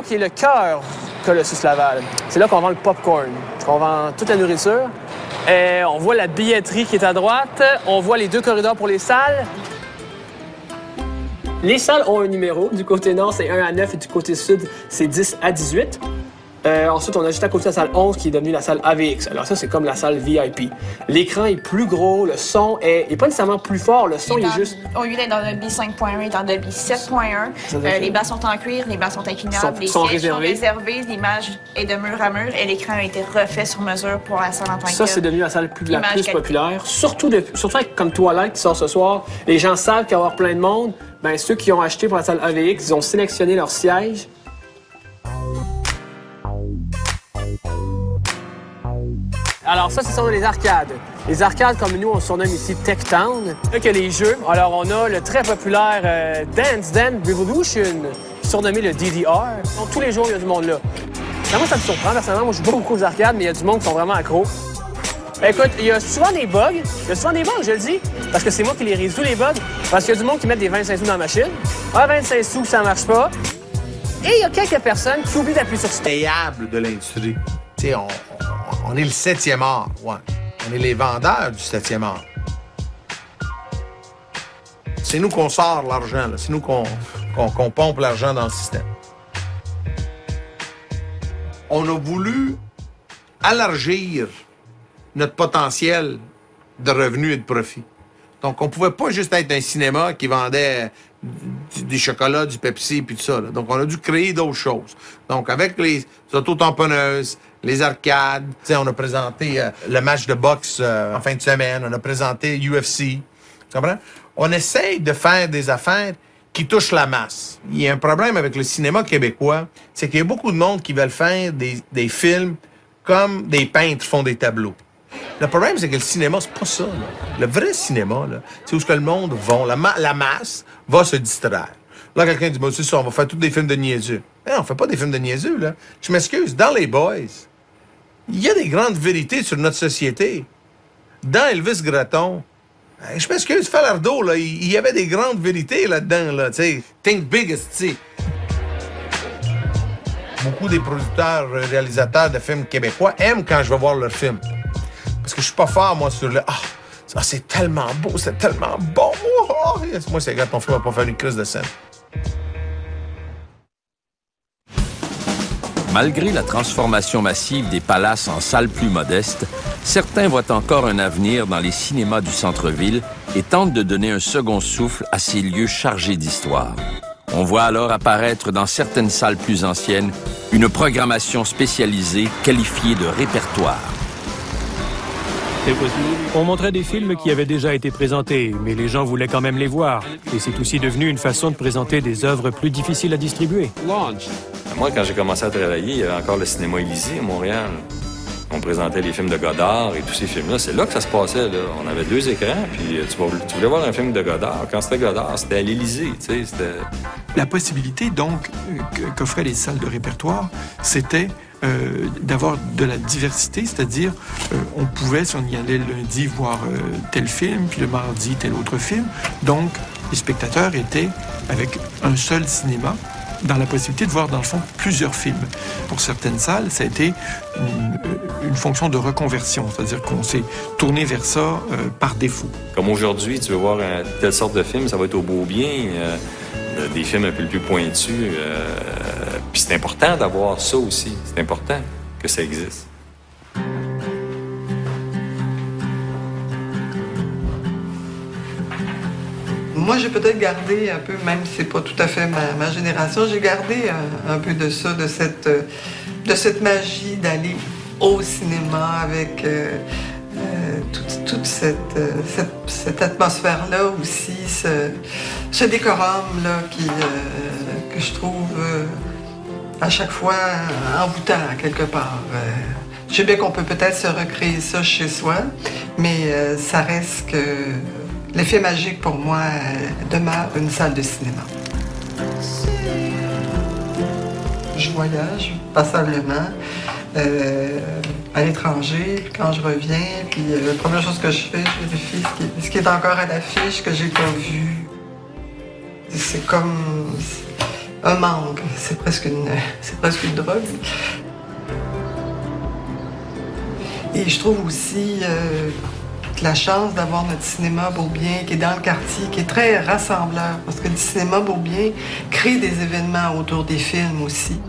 qui est le cœur Colossus Laval. C'est là qu'on vend le popcorn, qu'on vend toute la nourriture. Et on voit la billetterie qui est à droite. On voit les 2 corridors pour les salles. Les salles ont un numéro. Du côté nord, c'est 1 à 9 et du côté sud, c'est 10 à 18. Ensuite, on a juste à côté la salle 11 qui est devenue la salle AVX. Alors ça, c'est comme la salle VIP. L'écran est plus gros, le son est pas nécessairement plus fort, le son il est juste... Au lieu d'être dans Dolby 5.1, il est dans Dolby 7.1. Les basses sont en cuir, les basses sont inclinables, les sièges sont réservés, l'image est de mur à mur et l'écran a été refait sur mesure pour la salle en tant que telle. Ça, c'est devenu la salle la plus populaire. Surtout avec comme Twilight qui sort ce soir, les gens savent qu'il va y avoir plein de monde. Ben, ceux qui ont acheté pour la salle AVX, ils ont sélectionné leur siège. Alors ça, ce sont les arcades. Les arcades, comme nous, on surnomme ici Tech Town. Là, qu'il y a les jeux. Alors, on a le très populaire Dance Dance Revolution, surnommé le DDR. Donc, tous les jours, il y a du monde là. Moi, ça me surprend, personnellement. Moi, je joue pas beaucoup aux arcades, mais il y a du monde qui sont vraiment accros. Écoute, il y a souvent des bugs. Je le dis, parce que c'est moi qui les résous, les bugs. Parce qu'il y a du monde qui met des 25 sous dans la machine. 25 sous, ça marche pas. Et il y a quelques personnes qui oublient d'appuyer sur ce payable de l'industrie. Tu sais, on est le 7e art, ouais. On est les vendeurs du 7e art. C'est nous qu'on sort l'argent, là. C'est nous qu'on pompe l'argent dans le système. On a voulu élargir notre potentiel de revenus et de profit. Donc, on pouvait pas juste être un cinéma qui vendait des chocolats, du Pepsi, puis tout ça. Là. Donc, on a dû créer d'autres choses. Donc, avec les auto-tamponneuses, les arcades, on a présenté le match de boxe en fin de semaine, on a présenté UFC. Tu comprends? On essaye de faire des affaires qui touchent la masse. Il y a un problème avec le cinéma québécois, c'est qu'il y a beaucoup de monde qui veulent faire des films comme des peintres font des tableaux. Le problème, c'est que le cinéma, c'est pas ça. Là. Le vrai cinéma, c'est où ce que le monde va. La masse va se distraire. Là, quelqu'un dit, c'est ça, on va faire tous des films de niaiseux. Mais non, on fait pas des films de niaiseux, là. Je m'excuse, dans Les Boys, il y a des grandes vérités sur notre société. Dans Elvis Gratton, je m'excuse, Falardeau, là, il y avait des grandes vérités là-dedans, là, tu sais. Think big, tu sais. Beaucoup des producteurs, réalisateurs de films québécois aiment quand je vais voir leurs films. Parce que je suis pas fort, moi, sur le... Ah, c'est tellement beau, c'est tellement bon. Oh, moi, c'est quand ton film va pas faire une crise de scène. Malgré la transformation massive des palaces en salles plus modestes, certains voient encore un avenir dans les cinémas du centre-ville et tentent de donner un second souffle à ces lieux chargés d'histoire. On voit alors apparaître dans certaines salles plus anciennes une programmation spécialisée qualifiée de répertoire. On montrait des films qui avaient déjà été présentés, mais les gens voulaient quand même les voir. Et c'est aussi devenu une façon de présenter des œuvres plus difficiles à distribuer. Moi, quand j'ai commencé à travailler, il y avait encore le cinéma Élysée à Montréal. On présentait les films de Godard et tous ces films-là. C'est là que ça se passait, là. On avait 2 écrans, puis tu voulais voir un film de Godard. Quand c'était Godard, c'était à l'Élysée, tu sais, c'était... La possibilité, donc, qu'offraient les salles de répertoire, c'était d'avoir de la diversité, c'est-à-dire on pouvait, si on y allait le lundi, voir tel film, puis le mardi, tel autre film. Donc, les spectateurs étaient avec un seul cinéma, dans la possibilité de voir, dans le fond, plusieurs films. Pour certaines salles, ça a été une fonction de reconversion, c'est-à-dire qu'on s'est tourné vers ça par défaut. Comme aujourd'hui, tu veux voir telle sorte de film, ça va être au Beau-Bien, des films un peu plus pointus. Puis c'est important d'avoir ça aussi. C'est important que ça existe. Moi, j'ai peut-être gardé un peu, même si c'est pas tout à fait ma génération, j'ai gardé un peu de ça, de cette magie d'aller au cinéma avec toute cette atmosphère-là aussi, ce décorum-là que je trouve à chaque fois envoûtant quelque part. Je sais bien qu'on peut peut-être se recréer ça chez soi, mais ça reste que l'effet magique pour moi demeure une salle de cinéma. Je voyage passablement à l'étranger, puis quand je reviens, puis la première chose que je fais, je vérifie ce qui est encore à l'affiche que j'ai pas vu. C'est comme un manque, c'est presque une drogue. Et je trouve aussi la chance d'avoir notre cinéma Beaubien qui est dans le quartier, qui est très rassembleur, parce que le cinéma Beaubien crée des événements autour des films aussi.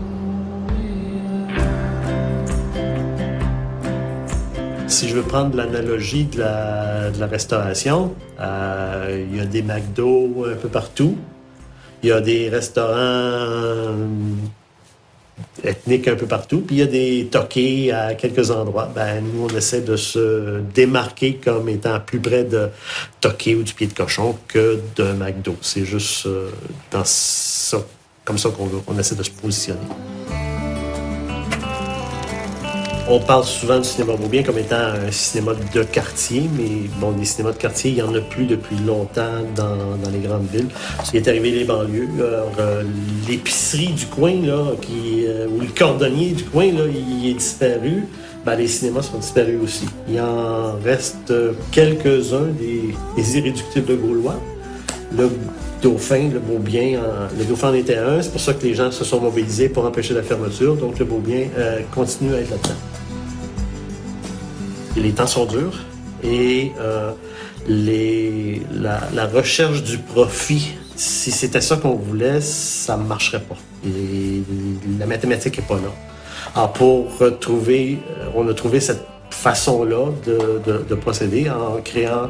Si je veux prendre l'analogie de la restauration, il y a des McDo un peu partout. Il y a des restaurants ethniques un peu partout. Puis il y a des toqués à quelques endroits. Nous, on essaie de se démarquer comme étant plus près de toqués ou du pied de cochon que d'un McDo. C'est juste comme ça qu'on essaie de se positionner. On parle souvent du cinéma Beaubien comme étant un cinéma de quartier, mais bon, les cinémas de quartier, il n'y en a plus depuis longtemps dans les grandes villes. Il est arrivé les banlieues. L'épicerie du coin, là, ou le cordonnier du coin, là, il est disparu. Les cinémas sont disparus aussi. Il en reste quelques-uns des irréductibles gaulois. Le Dauphin, le Beaubien, le Dauphin en était un. C'est pour ça que les gens se sont mobilisés pour empêcher la fermeture. Donc le Beaubien continue à être là-dedans. Les temps sont durs et la recherche du profit, si c'était ça qu'on voulait, ça ne marcherait pas. La mathématique n'est pas là. Alors on a trouvé cette façon-là de procéder en créant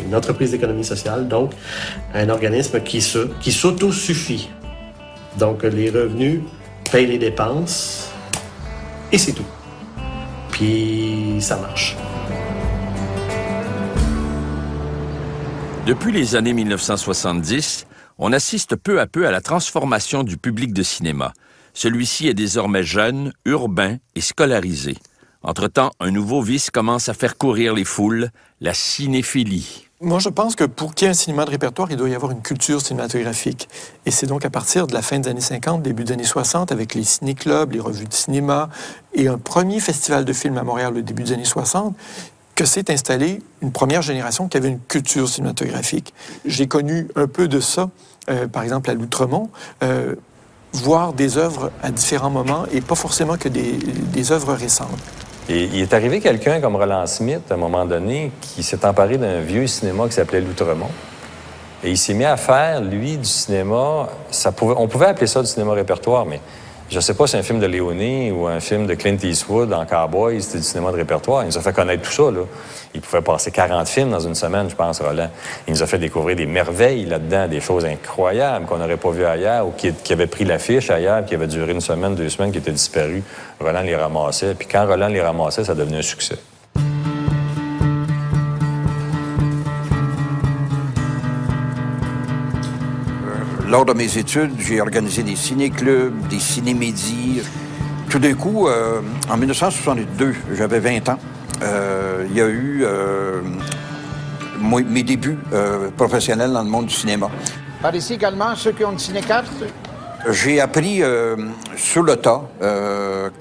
une entreprise d'économie sociale, donc un organisme qui s'autosuffit. Donc les revenus payent les dépenses et c'est tout. Puis ça marche. Depuis les années 1970, on assiste peu à peu à la transformation du public de cinéma. Celui-ci est désormais jeune, urbain et scolarisé. Entre-temps, un nouveau vice commence à faire courir les foules, la cinéphilie. Moi, je pense que pour qu'il y ait un cinéma de répertoire, il doit y avoir une culture cinématographique. Et c'est donc à partir de la fin des années 50, début des années 60, avec les ciné-clubs, les revues de cinéma et un premier festival de films à Montréal au début des années 60, que s'est installée une première génération qui avait une culture cinématographique. J'ai connu un peu de ça, par exemple à l'Outremont, voir des œuvres à différents moments et pas forcément que des œuvres récentes. Et il est arrivé quelqu'un comme Roland Smith, à un moment donné, qui s'est emparé d'un vieux cinéma qui s'appelait l'Outremont. Et il s'est mis à faire, lui, du cinéma... on pouvait appeler ça du cinéma répertoire, mais je ne sais pas si un film de Léoné ou un film de Clint Eastwood en Cowboy, c'était du cinéma de répertoire. Il nous a fait connaître tout ça, là. Il pouvait passer 40 films dans une semaine, je pense, Roland. Il nous a fait découvrir des merveilles là-dedans, des choses incroyables qu'on n'aurait pas vues ailleurs ou qui avaient pris l'affiche ailleurs, qui avaient duré une semaine, 2 semaines, qui étaient disparus. Roland les ramassait. Puis quand Roland les ramassait, ça devenait un succès. Lors de mes études, j'ai organisé des ciné-clubs, des ciné-médis. Tout d'un coup, en 1962, j'avais 20 ans, il y a eu mes débuts professionnels dans le monde du cinéma. Par ici également, ceux qui ont une ciné-carte. J'ai appris sur le tas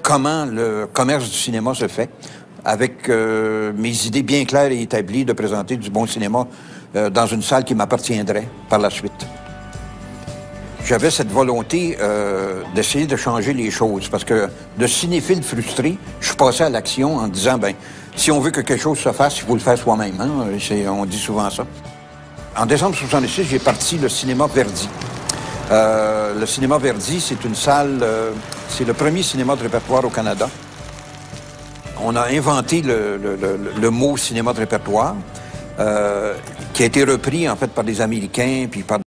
comment le commerce du cinéma se fait, avec mes idées bien claires et établies de présenter du bon cinéma dans une salle qui m'appartiendrait par la suite. J'avais cette volonté d'essayer de changer les choses, parce que de cinéphile frustré, je suis passé à l'action en disant, si on veut que quelque chose se fasse, il faut le faire soi-même. Hein? On dit souvent ça. En décembre 1966, j'ai parti le cinéma Verdi. Le cinéma Verdi, c'est une salle, c'est le premier cinéma de répertoire au Canada. On a inventé le mot cinéma de répertoire, qui a été repris en fait par les Américains puis par